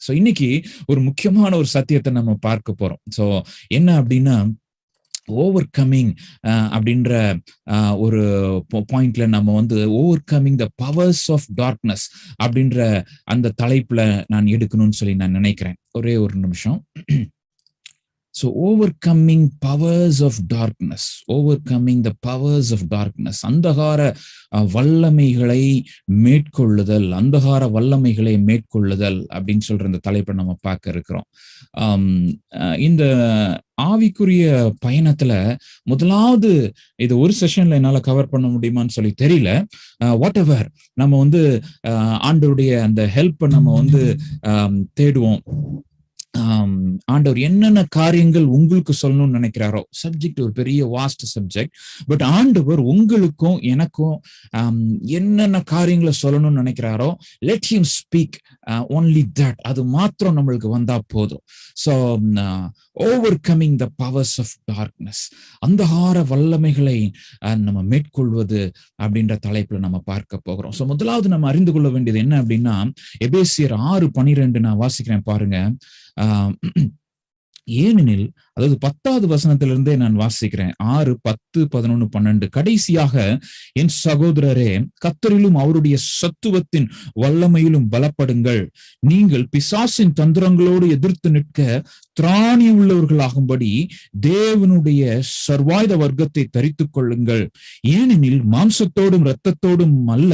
So இன்னைக்கு ஒரு முக்கியமான ஒரு சத்தியத்தை நம்ம பார்க்க போறோம். ஸோ என்ன அப்படின்னா, ஓவர் கம்மிங் அப்படின்ற ஒரு பாயிண்ட்ல நம்ம வந்து overcoming the powers of darkness அப்படின்ற அந்த தலைப்புல நான் எடுக்கணும்னு சொல்லி நான் நினைக்கிறேன். ஒரே ஒரு நிமிஷம். So overcoming powers of darkness, overcoming the powers of darkness, அந்தகார வல்லமைகளை மேற்கொள்ளுதல், அந்தகார வல்லமைகளை மேற்கொள்ளுதல் அப்படின்னு சொல்ற இந்த தலைப்பை நம்ம பார்க்க இருக்கிறோம். இந்த ஆவிக்குரிய பயணத்துல முதலாவது இது ஒரு செஷன்ல என்னால கவர் பண்ண முடியுமான்னு சொல்லி தெரியல. வாட் எவர் நம்ம வந்து ஆண்டவருடைய அந்த ஹெல்ப்பை நம்ம வந்து தேடுவோம். ஆண்டவர் என்னென்ன காரியங்கள் உங்களுக்கு சொல்லணும்னு நினைக்கிறாரோ, சப்ஜெக்ட் ஒரு பெரிய வாஸ்ட் சப்ஜெக்ட், பட் ஆண்டவர் உங்களுக்கும் எனக்கும் என்னென்ன காரியங்களை சொல்லணும்னு நினைக்கிறாரோ, let him speak only that, அது மாத்திரம் நம்மளுக்கு வந்தா போதும். So overcoming the powers of darkness, அந்தகார வல்லமைகளை நம்ம மேற்கொள்வது அப்படின்ற தலைப்புல நம்ம பார்க்க போகிறோம். ஸோ முதலாவது நம்ம அறிந்து கொள்ள வேண்டியது என்ன அப்படின்னா, எபேசியர் 6:12 நான் வாசிக்கிறேன் பாருங்க. ஏனெனில், அதாவது 10வது வசனத்திலிருந்தே நான் வாசிக்கிறேன். 6, 10, 11, 12. கடைசியாக என் சகோதரரே, கர்த்தரிலும் அவருடைய சத்துவத்தின் வல்லமையிலும் பலப்படுங்கள். நீங்கள் பிசாசின் தந்திரங்களோடு எதிர்த்து நிற்க திராணி உள்ளவர்களாகும்படி தேவனுடைய சர்வாயுத வர்க்கத்தை தரித்துக் கொள்ளுங்கள். ஏனெனில் மாம்சத்தோடும் இரத்தத்தோடும் அல்ல,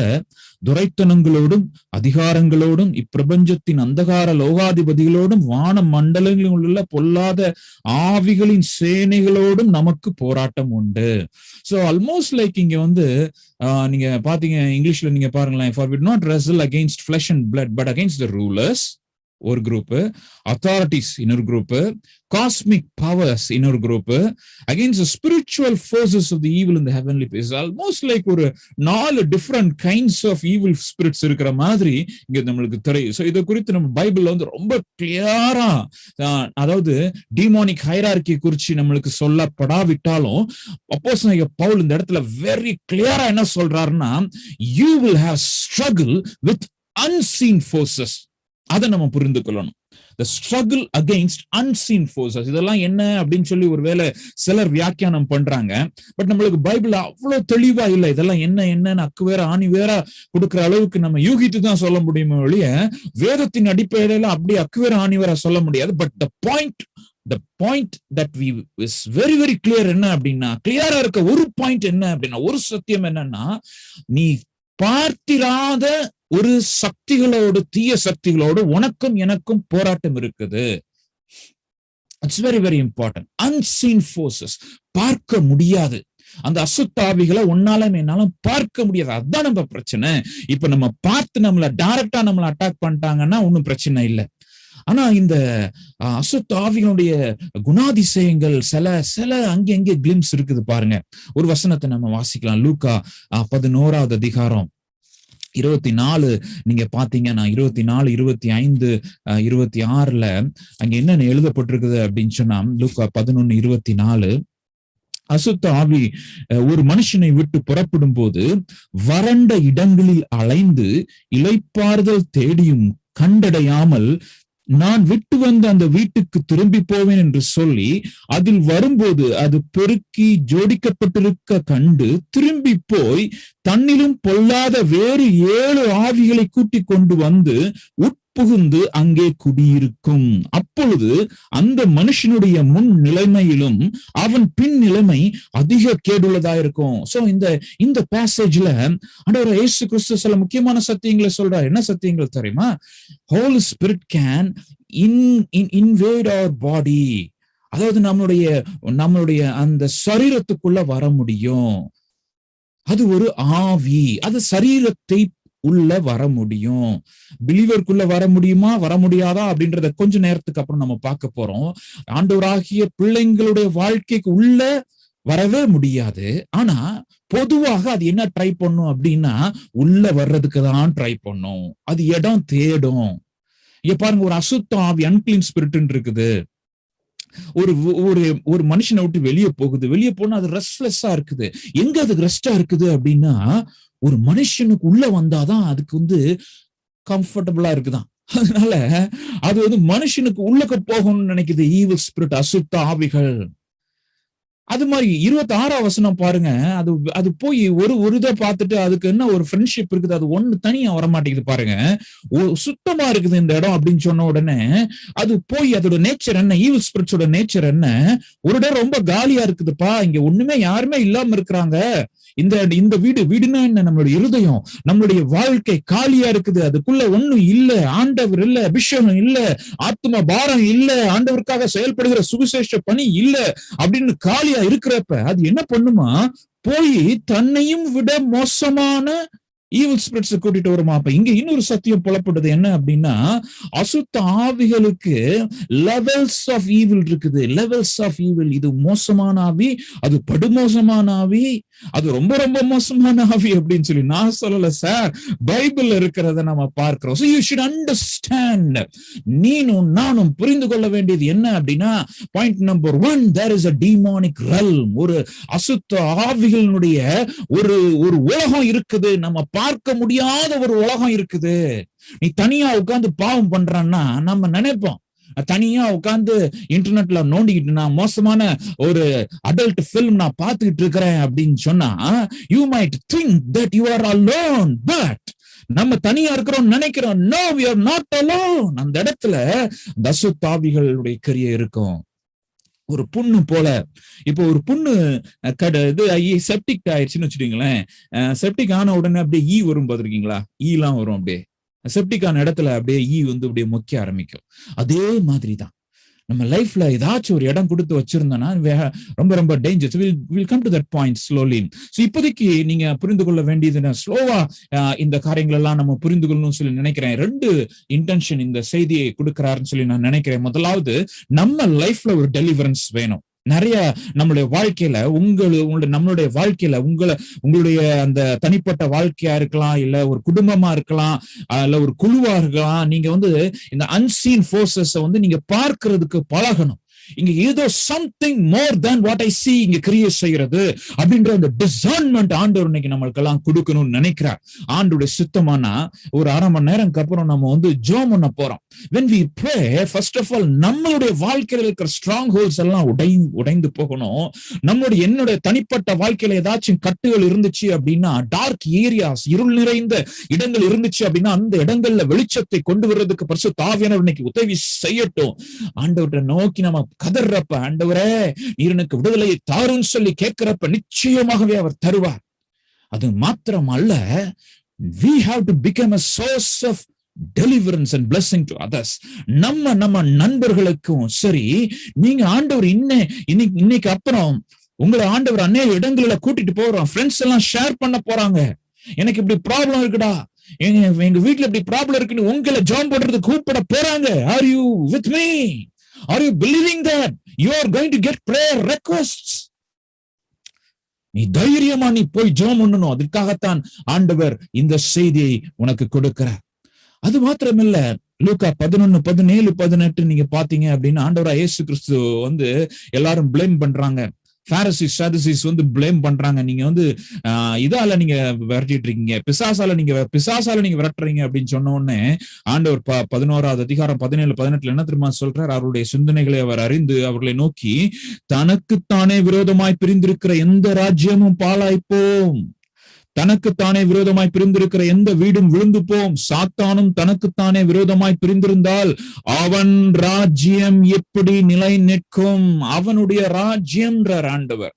துரைத்தனங்களோடும் அதிகாரங்களோடும் இப்பிரபஞ்சத்தின் அந்தகார லோகாதிபதிகளோடும் வான மண்டலங்களில் உள்ள பொல்லாத ஆவிகளின் சேனைகளோடும் நமக்கு போராட்டம் உண்டு. சோ ஆல்மோஸ்ட் லைக் இங்க வந்து நீங்க பாத்தீங்க, இங்கிலீஷ்ல நீங்க பாருங்களேன், for we do not wrestle against flesh and blood but against the rulers, ஒரு குரூப், அத்தாரிட்டிஸ் இன்னொரு குரூப், காஸ்மிக் பவர்ஸ் இன்னொரு group, against spiritual forces of the evil in the heavenly places. Almost like ஒரு 4 different kinds of evil spirits இருக்கிற மாதிரி இங்க நம்மளுக்கு தெரியும். So இதை குறித்து நம்ம பைபிள்ல வந்து ரொம்ப கிளியரா, அதாவது டீமோனிக் ஹைரார்கி குறிச்சு நம்மளுக்கு சொல்லப்படாவிட்டாலும் அப்போஸ்தலனாகிய பவுல் இந்த இடத்துல வெரி கிளியரா என்ன சொல்றாருன்னா, you will have struggle with unseen forces. அதை நம்ம புரிந்து கொள்ளணும். The struggle against unseen forces. இதெல்லாம் என்ன அப்படின்னு சொல்லி ஒருவேளை சிலர் வியாக்கியானம் பண்றாங்க. பட் நம்மளுக்கு பைபிள் அவ்வளவு தெளிவா இல்லை. இதெல்லாம் என்னன்னு அக்கு வேற ஆணி வேற கொடுக்குற அளவுக்கு நம்ம யூகித்து தான் சொல்ல முடியுமே ஒழிய வேதத்தின் அடிப்படையில அப்படி அக்கு வேற ஆணி வேற சொல்ல முடியாது. But the point that we is very very clear என்ன அப்படின்னா, கிளியரா இருக்க ஒரு பாயிண்ட் என்ன அப்படின்னா, ஒரு சத்தியம் என்னன்னா, நீ பார்த்திராத ஒரு சக்திகளோடு, தீய சக்திகளோடு உனக்கும் எனக்கும் போராட்டம் இருக்குது. It's very very important. Unseen forces, பார்க்க முடியாது. அந்த அசுத்தாவிகளை உன்னாலும் என்னாலும் பார்க்க முடியாது. அதுதான் நம்ம பிரச்சனை. இப்ப நம்ம பார்த்து டைரக்டா நம்மளை அட்டாக் பண்ணிட்டாங்கன்னா ஒன்னும் பிரச்சனை இல்லை. ஆனா இந்த அசுத்தாவிகளுடைய குணாதிசயங்கள் சில அங்கே கிளிம்ஸ் இருக்குது பாருங்க. ஒரு வசனத்தை நம்ம வாசிக்கலாம். லூக்கா 11வது அதிகாரம் 24 நீங்க பாத்தீங்கன்னா 24, 25, 26ல அங்க என்னென்ன எழுதப்பட்டிருக்குது அப்படின்னு சொன்னா, லூக்கா 11:24, அசுத்த ஆவி ஒரு மனுஷனை விட்டு புறப்படும் போது வறண்ட இடங்களில் அலைந்து இளைப்பாறுதல் தேடியும் கண்டடையாமல் நான் விட்டு வந்த அந்த வீட்டுக்கு திரும்பி போவேன் என்று சொல்லி அதில் வரும்போது அது பெருக்கி ஜோடிக்கப்பட்டிருக்க கண்டு திரும்பி போய் தன்னிலும் பொல்லாத வேறு 7 ஆவிகளை கூட்டிக் கொண்டு வந்து உட்புகுந்து அங்கே குடியிருக்கும். அப்பொழுது அந்த மனுஷனுடைய முன் நிலைமையிலும் அவன் பின் நிலைமை அதிக கேடுள்ளதா இருக்கும். சோ இந்த பேசேஜ்ல ஆண்டவர் இயேசு கிறிஸ்து சில முக்கியமான சத்தியங்களை சொல்றார். என்ன சத்தியங்கள் தெரியுமா? ஹோலி ஸ்பிரிட் கேன் இன்வேட் அவர் பாடி, அதாவது நம்மளுடைய அந்த சரீரத்துக்குள்ள வர முடியும். அது ஒரு ஆவி, அது சரீரத்தை உள்ள வர முடியும். பிலீவருக்குள்ள வர முடியுமா, வர முடியாதா அப்படின்றத கொஞ்ச நேரத்துக்கு அப்புறம் நம்ம பார்க்க போறோம். ஆண்டவராகிய பிள்ளைங்களுடைய வாழ்க்கைக்கு உள்ள வரவே முடியாது. ஆனா பொதுவாக அது என்ன ட்ரை பண்ணும் அப்படின்னா, உள்ள வர்றதுக்கு தான் ட்ரை பண்ணும். அது இடம் தேடும். இங்க பாருங்க, ஒரு அசுத்த ஆவி, அன்கிளீன் ஸ்பிரிட் இருக்குது, ஒரு மனுஷனை விட்டு வெளியே போகுது. வெளியே போனா அது ரெஸ்ட்லெஸ்ஸா இருக்குது. எங்க அதுக்கு ரெஸ்டா இருக்குது அப்படின்னா, ஒரு மனுஷனுக்கு உள்ள வந்தாதான் அதுக்கு கம்ஃபர்டபுளா இருக்குதான். அதனால அது வந்து மனுஷனுக்கு உள்ளக்க போகணும்னு நினைக்குது ஈவில் ஸ்பிரிட், அசுத்த ஆவிகள். அது மாதிரி 26ஆம் வசனம் பாருங்க. அது அது போய் ஒரு இதை பார்த்துட்டு அதுக்கு என்ன ஒரு ஃப்ரெண்ட்ஷிப் இருக்குது, அது ஒண்ணு தனியா வரமாட்டேங்குது பாருங்க. சுத்தமா இருக்குது இந்த இடம் அப்படின்னு சொன்ன உடனே அது போய் அதோட நேச்சர் என்ன, ஈவில் ஸ்பிரிட்ஸோட நேச்சர் என்ன, ஒரு இடம் ரொம்ப காலியா இருக்குதுப்பா, இங்க ஒண்ணுமே யாருமே இல்லாம இருக்கிறாங்க, இந்த வீடுனா என்ன, நம்மளுடைய இருதயம், நம்மளுடைய வாழ்க்கை காலியா இருக்குது, அதுக்குள்ள ஒண்ணும் இல்ல, ஆண்டவர் இல்ல, அபிஷேகம் இல்ல, ஆத்ம பாரம் இல்ல, ஆண்டவருக்காக செயல்படுகிற சுவிசேஷ பணி இல்ல அப்படின்னு காலியா இருக்கிறப்ப அது என்ன பண்ணுமா, போய் தன்னையும் விட மோசமான ஈவில் ஸ்பிரிட்ஸ் கூட்டிட்டு வருமா. அப்ப இங்க இன்னொரு சத்தியம் புலப்படுது என்ன அப்படின்னா, அசுத்த ஆவிகளுக்கு லெவல்ஸ் ஆஃப் ஈவில் இருக்குது, லெவல்ஸ் ஆஃப் ஈவில். இது மோசமான ஆவி, அது படுமோசமான ஆவி, அது ரொம்ப ரொம்ப மோசமான ஆவி அப்படின்னு சொல்லி நான் சொல்லல சார், பைபிள்ல இருக்கிறத நம்ம பார்க்கிறோம். So you should understand, நீனும் நானும் புரிந்து கொள்ள வேண்டியது என்ன அப்படின்னா, point number 1, there is a demonic realm. ஒரு அசுத்த ஆவிகளினுடைய ஒரு உலகம் இருக்குது, நம்ம பார்க்க முடியாத ஒரு உலகம் இருக்குது. நீ தனியா உட்கார்ந்து பாவம் பண்றான்னா நம்ம நினைப்போம், தனியா உட்கார்ந்து இன்டர்நெட்ல நோண்டிக்கிட்டு நான் மோசமான ஒரு அடல்ட் பிலிம் நான் பார்த்துக்கிட்டு இருக்கிறேன் அப்படின்னு சொன்னா, you might think that you are alone, but நம்ம தனியா இருக்கிறோம் நினைக்கிறோம். No, we are not alone. அந்த இடத்துல அசுத்தாவிகளுடைய கிரியை இருக்கும். ஒரு புண்ணு போல, இப்போ ஒரு புண்ணு இது செப்டிக் ஆயிடுச்சுன்னு வச்சுட்டீங்களேன், செப்டிக் ஆன உடனே அப்படியே வரும் பார்த்திருக்கீங்களா, எல்லாம் வரும், அப்படியே செப்டிக்கான இடத்துல அப்படியே வந்து அப்படியே மொக்க ஆரம்பிக்கும். அதே மாதிரிதான் நம்ம லைஃப்ல ஏதாச்சும் ஒரு இடம் கொடுத்து வச்சிருந்தோம்னா ரொம்ப ரொம்ப dangers. Will come to that point slowly. So இப்போதைக்கு நீங்க புரிந்து கொள்ள வேண்டியது, ஸ்லோவா இந்த காரியங்கள் எல்லாம் நம்ம புரிந்து கொள்ளணும்னு சொல்லி நினைக்கிறேன். 2 இன்டென்ஷன் இந்த செய்தியை கொடுக்கிறாருன்னு சொல்லி நான் நினைக்கிறேன். முதலாவது, நம்ம லைஃப்ல ஒரு டெலிவரன்ஸ் வேணும். நிறைய நம்மளுடைய வாழ்க்கையில நம்மளுடைய வாழ்க்கையில உங்களுடைய அந்த தனிப்பட்ட வாழ்க்கையா இருக்கலாம், இல்ல ஒரு குடும்பமா இருக்கலாம், இல்ல ஒரு குழுவா இருக்கலாம். நீங்க வந்து இந்த அன்சீன் ஃபோர்ஸஸ் வந்து நீங்க பார்க்கிறதுக்கு பழகணும். இங்க ஏதோ something more than what I சீ இங்க கிரியேட் செய்யறது அப்படின்ற அந்த டிசர்ன்மெண்ட் ஆண்டவர் இன்னைக்கு நம்மளுக்கெல்லாம் கொடுக்கணும்னு நினைக்கிறார். ஆண்டோடைய சுத்தமானா ஒரு 1/2 மணி நேரம்க்கு அப்புறம் நம்ம வந்து ஜெபம் பண்ண போறோம். when we pray, first of all, நம்மளுடைய வாழ்க்கையில இருக்கிற ஸ்ட்ராங் ஹோல்ஸ் எல்லாம் உடைந்து போகணும். என்னுடைய தனிப்பட்ட வாழ்க்கையில ஏதாச்சும் கட்டுகள் இருந்துச்சு அப்படின்னா, டார்க் ஏரியாஸ், இருள் நிறைந்த இடங்கள் இருந்துச்சு அப்படின்னா, அந்த இடங்கள்ல வெளிச்சத்தை கொண்டு வர்றதுக்கு பரிசுத்த ஆவியானவர் இன்னைக்கு உதவி செய்யட்டும். ஆண்டவரை நோக்கி நம்ம கதறப்ப, ஆண்டவரே நீர் எனக்கு விடுதலையை தாருன்னு சொல்லி கேட்கிறப்ப நிச்சயமாகவே அவர் தருவார். அது மாத்திரம் அல்ல, we have to become a source of deliverance and blessing to others. நம்ம நண்பர்களுக்கும் சரி, நீங்க ஆண்டவர் இன்னைக்கு அப்புறம் உங்களை ஆண்டவர் அநேக இடங்கள்ல கூட்டிட்டு போறோம், ஃப்ரெண்ட்ஸ் எல்லாம் ஷேர் பண்ண போறாங்க. எனக்கு இப்படி ப்ராப்ளம் இருக்குடா, எங்க வீட்டுல இப்படி ப்ராப்ளம் இருக்குன்னு உங்களை ஜாயின் பண்றது கூப்பிட போறாங்க. Are you with me? Are you believing that you are going to get prayer requests? நீ தைரியமா நீ போய் ஜெபம் பண்ணணும். அதுக்காகத்தான் ஆண்டவர் இந்த செய்தியை உனக்கு கொடுக்கிறார். அது மாத்திரமில்ல, லூக்கா 11, 17, 18 நீங்க பாத்தீங்க அப்படின்னா, ஆண்டவரா இயேசு கிறிஸ்து வந்து எல்லாரும் பிளேம் பண்றாங்க. பாரசீஸ், சதுசீஸ் வந்து பிளேம் பண்றாங்க. நீங்க வந்து இதால நீங்க விரட்டிட்டு இருக்கீங்க, பிசாசால நீங்க விரட்டுறீங்க அப்படின்னு சொன்ன உடனே ஆண்டவர் 11ஆவது அதிகாரம் 17, 18 என்ன தெரியுமா சொல்றார்? அவருடைய சிந்தனைகளை அவர் அறிந்து அவர்களை நோக்கி, தனக்குத்தானே விரோதமாய் பிரிந்திருக்கிற எந்த ராஜ்யமும் பாழாய்ப்போம், தனக்குத்தானே விரோதமாய் பிரிந்திருக்கிற எந்த வீடும் விழுந்து போம், சாத்தானும் தனக்குத்தானே விரோதமாய் பிரிந்திருந்தால் அவன் ராஜ்யம் எப்படி நிலை நிற்கும்? அவனுடைய ராஜ்யம்ன்றார் ஆண்டவர்.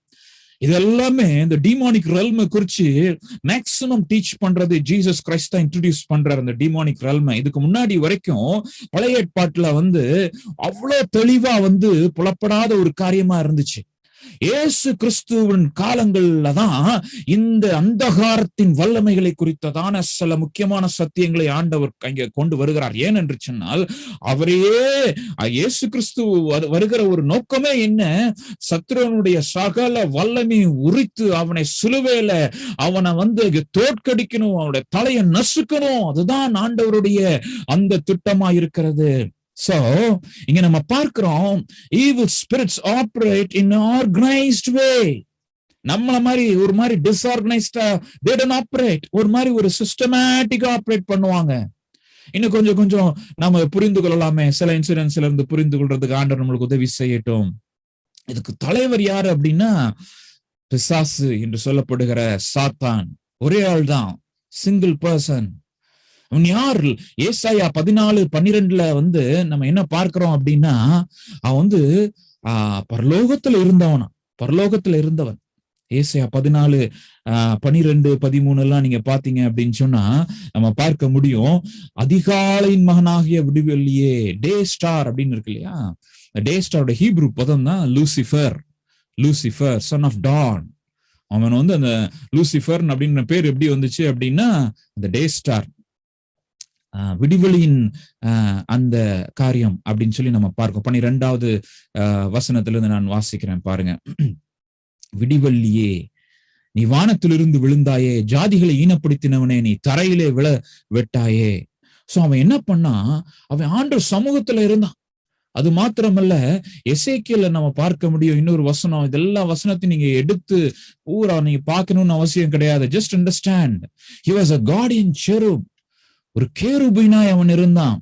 இதெல்லாமே இந்த டீமானிக் ரெல்மை குறிச்சு மேக்சிமம் டீச் பண்றது ஜீசஸ் கிரைஸ்ட் தான் இன்ட்ரோடியூஸ் பண்றாரு. இந்த டீமானிக் ரெல்மை இதுக்கு முன்னாடி வரைக்கும் பழைய ஏற்பாட்டுல வந்து அவ்வளவு தெளிவா வந்து புலப்படாத ஒரு காரியமா இருந்துச்சு. இயேசு கிறிஸ்துவின் காலங்கள்ல தான் இந்த அந்தகாரத்தின் வல்லமைகளை குறித்ததான சில முக்கியமான சத்தியங்களை ஆண்டவர் இங்க கொண்டு வருகிறார். ஏனென்று சொன்னால், அவரையே இயேசு கிறிஸ்து வருகிற ஒரு நோக்கமே என்ன? சத்துருவனுடைய சகல வல்லமையை உரித்து அவனை சிலுவையில அவனை வந்து தோற்கடிக்கணும், அவனுடைய தலையை நசுக்கணும். அதுதான் ஆண்டவருடைய அந்த திட்டமா இருக்கிறது. So, இங்க நம்ம பார்க்கிறோம், evil spirits operate in an organized way. நம்மள மாதிரி ஒரு மாதிரி டிஸ்ஆர்கனைஸ்டா they don't operate. ஒரு மாதிரி ஒரு சிஸ்டமேட்டிக்கா ஆப்ரேட் பண்ணுவாங்க. இன்னும் கொஞ்சம் கொஞ்சம் நாம புரிந்து கொள்ளலாமே. சில இன்சிடென்ட்ஸ்ல இருந்து புரிந்து கொள்றதுக்கு ஆண்டவர் நம்மளுக்கு உதவி செய்யட்டும். இதுக்கு தலைவர் யாரு அப்படின்னா, பிசாசு என்று சொல்லப்படுகிற சாத்தான். ஒரே ஆள் தான், சிங்கிள் பர்சன். அவன் யார்? ஏசாயா 14:12 வந்து நம்ம என்ன பார்க்கிறோம் அப்படின்னா, அவன் வந்து பரலோகத்துல இருந்தவனா, பரலோகத்துல இருந்தவன். ஏசாயா 14:12-13 எல்லாம் நீங்க பாத்தீங்க அப்படின்னு சொன்னா நம்ம பார்க்க முடியும். அதிகாலையின் மகனாகிய விடுவெள்ளியே, டே ஸ்டார் அப்படின்னு இருக்கு இல்லையா? டே ஸ்டாரோட ஹீப்ரு பதம் தான் Lucifer. Lucifer, son of dawn. அவன் வந்து அந்த லூசிஃபர் அப்படின்ற பேர் எப்படி வந்துச்சு அப்படின்னா, அந்த டே ஸ்டார், விடிவெளியின் அந்த காரியம் அப்படின்னு சொல்லி நம்ம பார்க்கோம். 12வது வசனத்திலிருந்து நான் வாசிக்கிறேன் பாருங்க. விடிவெள்ளியே, நீ வானத்திலிருந்து விழுந்தாயே, ஜாதிகளை ஈனப்படுத்தினவனே, நீ தரையிலே விழ வெட்டாயே. சோ அவன் என்ன பண்ணா, அவன் ஆண்டவர் சமூகத்துல இருந்தான். அது மாத்திரமல்ல, எசேக்கியேல நம்ம பார்க்க முடியும் இன்னொரு வசனம். இதெல்லாம் வசனத்தை நீங்க எடுத்து பூரா நீங்க பார்க்கணும்னு அவசியம் கிடையாது. Just understand, he was a guardian cherub. ஒரு கேருபீனாய் அவன் இருந்தான்.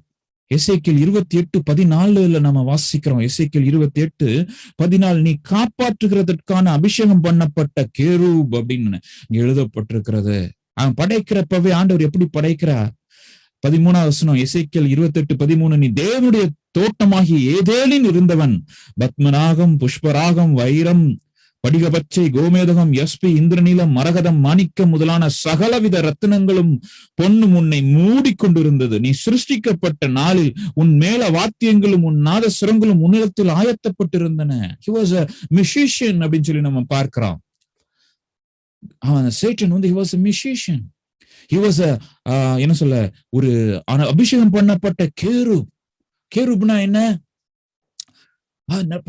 எசேக்கியேல் 28:14 நம்ம வாசிக்கிறோம். எசேக்கியேல் 28:14, நீ காப்பாற்றுகிறதற்கான அபிஷேகம் பண்ணப்பட்ட கேரூப் அப்படின்னு எழுதப்பட்டிருக்கிறது. அவன் படைக்கிறப்பவே ஆண்டவர் எப்படி படைக்கிறார்? 13வது வசனம், எசேக்கியேல் 28:13, நீ தேவனுடைய தோட்டமாகி ஏதேலில் இருந்தவன், பத்மநாகம், புஷ்பராகம், வைரம், படிகபச்சை, கோமேதகம், யஸ்பி, இந்திரநீலம், மரகதம், மாணிக்கம் முதலான சகலவித ரத்தினங்களும் பொன்னும் உன்னை மூடிக்கொண்டிருந்தது. நீ சிருஷ்டிக்கப்பட்ட நாளில் உன் மேல வாத்தியங்களும் உன் நாதசுரங்களும் உன்னிடத்தில் ஆயத்தப்பட்டிருந்தன. He was a musician அப்படின்னு சொல்லி நம்ம பார்க்கிறோம். சேட்டன் வந்து he was a musician. He was a என்ன சொல்ல, ஒரு அபிஷேகம் பண்ணப்பட்ட கேரூப். கேரூப்னா என்ன?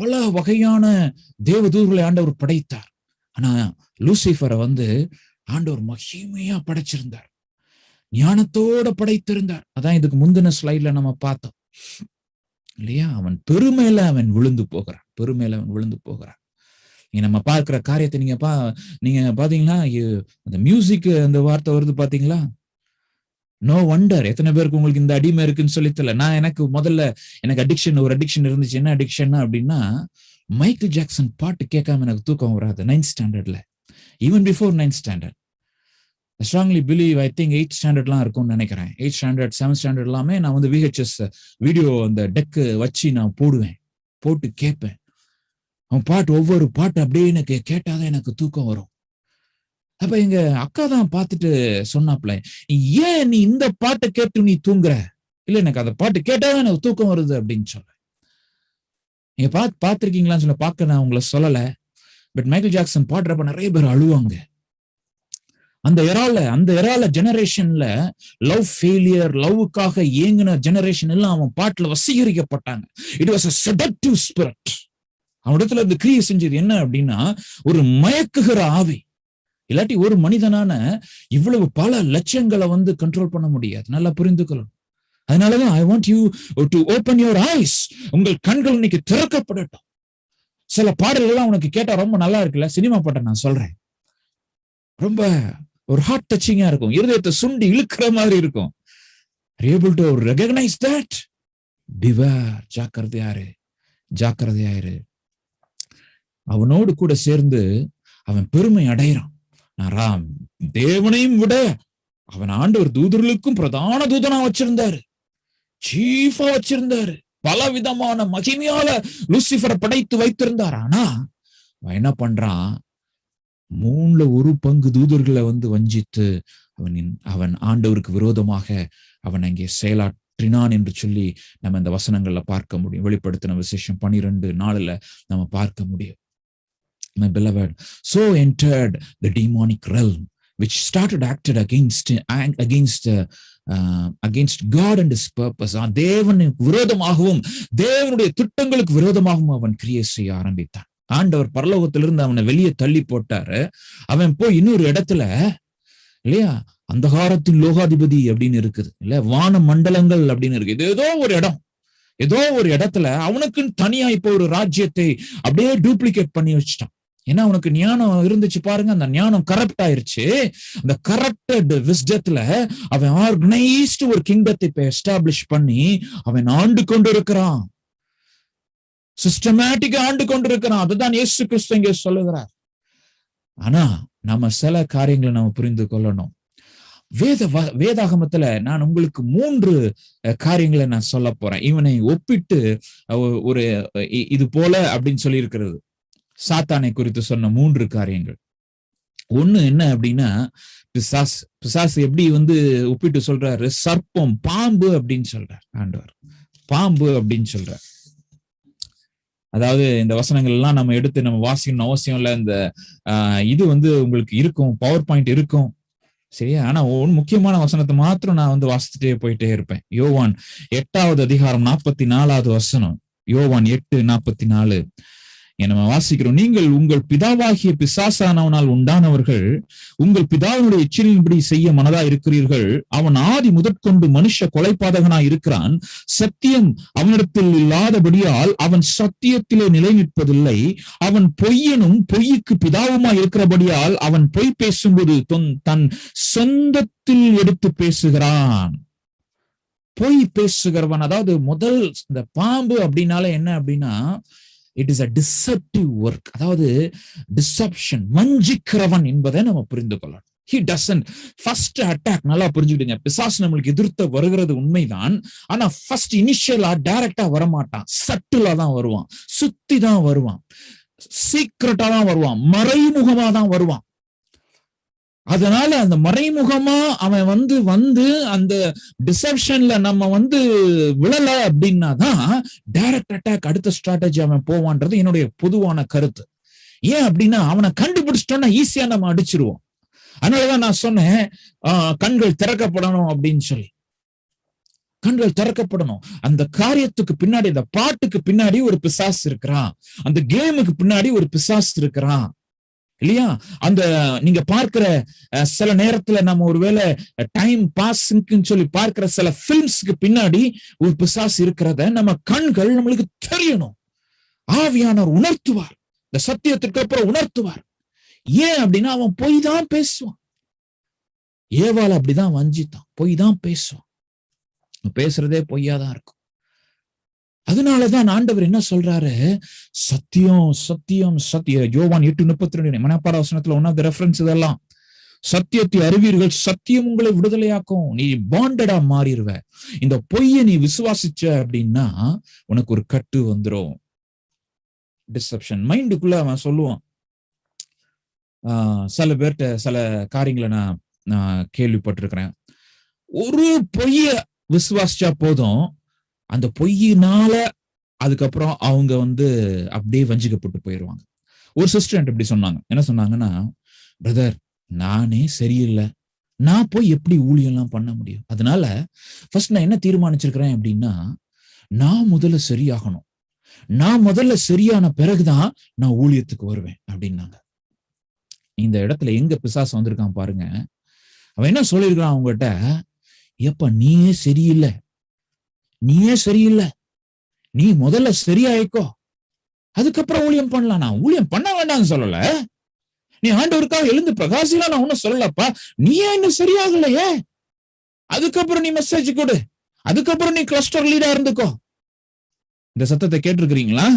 பல வகையான தேவதூர்களை ஆண்டவர் படைத்தார். ஆனா லூசிஃபரை வந்து ஆண்டவர் மகிமையா படைச்சிருந்தார், ஞானத்தோட படைத்திருந்தார். அதான் இதுக்கு முந்தின ஸ்லைட்ல நம்ம பார்த்தோம் இல்லையா? அவன் பெருமையில அவன் விழுந்து போகிறான், பெருமையில அவன் விழுந்து போகிறான். நீங்க நம்ம பார்க்கிற காரியத்தை நீங்க பாத்தீங்களா? அந்த மியூசிக் அந்த வார்த்தை வருது பாத்தீங்களா? No wonder. எத்தனை பேருக்கு உங்களுக்கு இந்த அடிமை இருக்குன்னு சொல்லி தெரியல. நான் எனக்கு முதல்ல ஒரு அடிக்ஷன் இருந்துச்சு. என்ன அடிக்ஷன் அப்படின்னா, மைக்கேல் ஜாக்சன் பாட்டு கேட்காம எனக்கு தூக்கம் வராது. 9th ஸ்டாண்டர்ட்ல, even before 9th standard. I strongly believe, I think 8th ஸ்டாண்டர்ட்லாம் இருக்கும்னு நினைக்கிறேன். 8th ஸ்டாண்டர்ட் 7th ஸ்டாண்டர்ட் எல்லாமே நான் வந்து VHS வீடியோ அந்த டெக்கு வச்சு நான் போட்டு கேட்பேன். அவன் பாட்டு, ஒவ்வொரு பாட்டு அப்படியே எனக்கு கேட்டாதான் எனக்கு தூக்கம் வரும். அப்ப எங்க அக்கா தான் பார்த்துட்டு சொன்னாப்ல, ஏன் நீ இந்த பாட்டை கேட்டு நீ தூங்குற? இல்ல, எனக்கு அந்த பாட்டு கேட்டாதான் எனக்கு தூக்கம் வருது அப்படின்னு சொல்ல. நீங்க பார்த்திருக்கீங்களான்னு சொல்ல, பார்க்க நான் உங்களை சொல்லல. பட் மைக்கேல் ஜாக்சன் பாடுறப்ப நிறைய பேர் அழுவாங்க. அந்த எரால ஜெனரேஷன்ல லவ் ஃபெயிலியர், லவ்வுக்காக ஏங்கின ஜெனரேஷன் எல்லாம் அவன் பாட்டுல வசீகரிக்கப்பட்டாங்க. It was a seductive spirit. அவனிடத்துல இருந்து கிரியை செஞ்சது என்ன அப்படின்னா, ஒரு மயக்குகிற ஆவி. இல்லாட்டி ஒரு மனிதனான இவ்வளவு பல லட்சங்களை வந்து கண்ட்ரோல் பண்ண முடியாது. நல்லா புரிந்துக்கணும். அதனாலதான் I want you to open your eyes. உங்கள் கண்கள் இன்னைக்கு திறக்கப்படட்டும். சில பாடல்கள் உனக்கு கேட்டா ரொம்ப நல்லா இருக்குல்ல, சினிமா பாட்டை நான் சொல்றேன், ரொம்ப ஒரு ஹார்ட் டச்சிங்கா இருக்கும், இருதயத்தை சுண்டி இழுக்கிற மாதிரி இருக்கும். Are you able to recognize that? Beware, ஜாக்கிரதையாயிரு. அவனோடு கூட சேர்ந்து அவன் பெருமை அடைகிறான். தேவனையும் விட அவன் ஆண்டவர் தூதர்களுக்கும் பிரதான தூதனா வச்சிருந்தாரு, சீஃபா வச்சிருந்தாரு, பல விதமான மகிமையால லூசிஃபரை படைத்து வைத்திருந்தார். ஆனா அவன் என்ன பண்றான்? 1/3 தூதர்களை வந்து வஞ்சித்து அவன் ஆண்டவருக்கு விரோதமாக அவன் அங்கே செயலாற்றினான் என்று சொல்லி நம்ம இந்த வசனங்கள்ல பார்க்க முடியும். வெளிப்படுத்தின விசேஷம் 12:4 நம்ம பார்க்க முடியும். My beloved, so entered the demonic realm, which acted against God and his purpose. தேவனுக்கு விரோதமாகவும் தேவனுடைய திட்டங்களுக்கு விரோதமாகவும் அவன் கிரியை செய்ய ஆரம்பித்தான். ஆண்டவர் பரலோகத்திலிருந்து அவனை வெளியே தள்ளி போட்டாரு. அவன் போய் இன்னொரு இடத்துல இல்லையா, அந்தகாரத்தின் லோகாதிபதி அப்படின்னு இருக்குது இல்ல, வான மண்டலங்கள் அப்படின்னு இருக்கு. இது ஏதோ ஒரு இடத்துல அவனுக்குன்னு தனியா இப்போ ஒரு ராஜ்யத்தை அப்படியே டூப்ளிகேட் பண்ணி வச்சுட்டான். ஏன்னா உனக்கு ஞானம் இருந்துச்சு பாருங்க, அந்த ஞானம் கரப்ட் ஆயிருச்சு. அந்த கரப்டட் விஸ்டத்துல அவன் ஆர்கனைஸ்டு ஒரு கிங்டத்தை இப்ப எஸ்டாப்ளிஷ் பண்ணி அவன் ஆண்டு கொண்டு இருக்கிறான், சிஸ்டமேட்டிக்கா ஆண்டு கொண்டு இருக்கிறான். அதுதான் இயேசு கிறிஸ்து இங்கே சொல்லுகிறார். ஆனா நம்ம சில காரியங்களை நம்ம புரிந்து கொள்ளணும். வேதாகமத்துல நான் உங்களுக்கு 3 காரியங்களை நான் சொல்ல போறேன். இவனை ஒப்பிட்டு ஒரு இது போல அப்படின்னு சொல்லி இருக்கிறது. சாத்தானை குறித்து சொன்ன 3 காரியங்கள். ஒண்ணு என்ன அப்படின்னா, பிசாசு எப்படி ஒப்பிட்டு சொல்றாரு, சர்ப்பம், பாம்பு அப்படின்னு சொல்றார் ஆண்டவர். பாம்பு அப்படின்னு சொல்றார். அதாவது இந்த வசனங்கள் எல்லாம் நம்ம எடுத்து நம்ம வாசிக்கணும் அவசியம் இல்லை. இந்த இது உங்களுக்கு இருக்கும், பவர் பாயிண்ட் இருக்கும், சரியா? ஆனா முக்கியமான வசனத்தை மாத்திரம் நான் வாசிச்சுட்டே போயிட்டே இருப்பேன். யோவான் 8வது அதிகாரம் 44வது வசனம். யோவான் 8:44 நம்ம வாசிக்கிறோம். நீங்கள் உங்கள் பிதாவாகிய பிசாசானவனால் உண்டானவர்கள், உங்கள் பிதாவினுடைய இச்சையின்படி செய்ய மனதா இருக்கிறீர்கள். அவன் ஆதி முதற்கொண்டு மனுஷ கொலைபாதகனாய் இருக்கிறான். சத்தியம் அவனிடத்தில் இல்லாதபடியால் அவன் சத்தியத்திலே நிலை நிற்பதில்லை. அவன் பொய்யனும் பொய்யுக்கு பிதாவுமாய் இருக்கிறபடியால் அவன் பொய் பேசும்போது தன் சொந்தத்தில் எடுத்து பேசுகிறான். பொய் பேசுகிறவன். அதாவது முதல் இந்த பாம்பு அப்படின்னால என்ன அப்படின்னா, it is a deceptive work. அதாவது டிசெப்ஷன், வஞ்சிக்கிறவன் என்பதை நம்ம புரிந்து கொள்ளணும். He doesn't first attack. நல்லா புரிஞ்சுக்கிட்டீங்க. பிசாசு நம்மளுக்கு எதிர்த்து வருகிறது உண்மைதான். ஆனா ஃபர்ஸ்ட் இனிஷியலா டைரக்டா வரமாட்டான், சட்டிலா தான் வருவான், சுத்தி தான் வருவான், சீக்கிரட்டா தான் வருவான், மறைமுகமா தான் வருவான். அதனால அந்த மறைமுகமா அவன் வந்து அந்த டிசெப்ஷன்ல நம்ம விழல அப்படின்னா தான் டைரக்ட் அட்டாக், அடுத்த ஸ்ட்ராட்டஜி அவன் போவான்றது என்னுடைய பொதுவான கருத்து. ஏன் அப்படின்னா அவனை கண்டுபிடிச்சிட்டோம்னா ஈஸியா நம்ம அடிச்சிருவோம். அதனாலதான் நான் சொன்னேன் கண்கள் திறக்கப்படணும் அப்படின்னு சொல்லி. கண்கள் திறக்கப்படணும். அந்த காரியத்துக்கு பின்னாடி, அந்த பாட்டுக்கு பின்னாடி ஒரு பிசாசு இருக்கிறான், அந்த கேமுக்கு பின்னாடி ஒரு பிசாசு இருக்கிறான், இல்லையா? அந்த நீங்க பார்க்கிற சில நேரத்துல நம்ம ஒருவேளை டைம் பாஸ்ன்னு சொல்லி பார்க்கிற சில பிலிம்ஸ்க்கு பின்னாடி ஒரு பிசாசு இருக்கிறத நம்ம கண்கள் நம்மளுக்கு தெரியணும். ஆவியானவர் உணர்த்துவார், இந்த சத்தியத்திற்கு அப்புறம் உணர்த்துவார். ஏன் அப்படின்னா அவன் பொய் தான் பேசுவான். ஏவாள் அப்படிதான் வஞ்சித்தான், பொய் தான் பேசுவான், பேசுறதே பொய்யாதான் இருக்கும். அதனாலதான் ஆண்டவர் என்ன சொல்றாரு, சத்தியம் சத்தியம் சத்தியம். யோவான் 8:32 மனப்பாட வசனத்துல ஒன் ஆஃப் தி ரெஃபரன்ஸ் இதெல்லாம். சத்தியத்தை அறிவீர்கள், சத்தியம் உங்களை விடுதலையாக்கும், நீ பாண்டடா மாறிடுவ. இந்த பொய்யை நீ விசுவாசிச்ச அப்படின்னா உனக்கு ஒரு கட்டு வந்துரும், டிசெப்ஷன். மைண்டுக்குள்ள அவன் சொல்லுவான். சில பேர்ட்ட சில காரியங்களை நான் கேள்விப்பட்டிருக்கிறேன். ஒரு பொய்ய விசுவாசிச்சா போதும், அந்த பொய்யினால அதுக்கப்புறம் அவங்க அப்படியே வஞ்சிக்கப்பட்டு போயிடுவாங்க. ஒரு சிஸ்டர் இப்படி சொன்னாங்க. என்ன சொன்னாங்கன்னா, பிரதர் நானே சரியில்லை, நான் போய் எப்படி ஊழியெல்லாம் பண்ண முடியும்? அதனால ஃபர்ஸ்ட் நான் என்ன தீர்மானிச்சிருக்கிறேன் அப்படின்னா, நான் முதல்ல சரியாகணும், நான் முதல்ல சரியான பிறகுதான் நான் ஊழியத்துக்கு வருவேன் அப்படின்னாங்க. இந்த இடத்துல எங்க பிசாசு வந்திருக்கான் பாருங்க. அவன் என்ன சொல்லியிருக்கான் அவங்ககிட்ட, எப்ப நீயே சரியில்லை, நீயே சரியில்லை, நீ முதல்ல சரியாயிக்கோ, அதுக்கப்புறம் ஊழியம் பண்ணலாம். நான் ஊழியம் பண்ண வேண்டாம்னு சொல்லல, நீ ஆண்டவருக்காக எழுந்து பிரகாசிலாம் நான் ஒன்னும் சொல்லலப்பா, நீயே இன்னும் சரியாகலையே, அதுக்கப்புறம் நீ மெசேஜ் கொடு, அதுக்கப்புறம் நீ கிளஸ்டர் லீடா இருந்துக்கோ. இந்த சத்தத்தை கேட்டிருக்கிறீங்களா?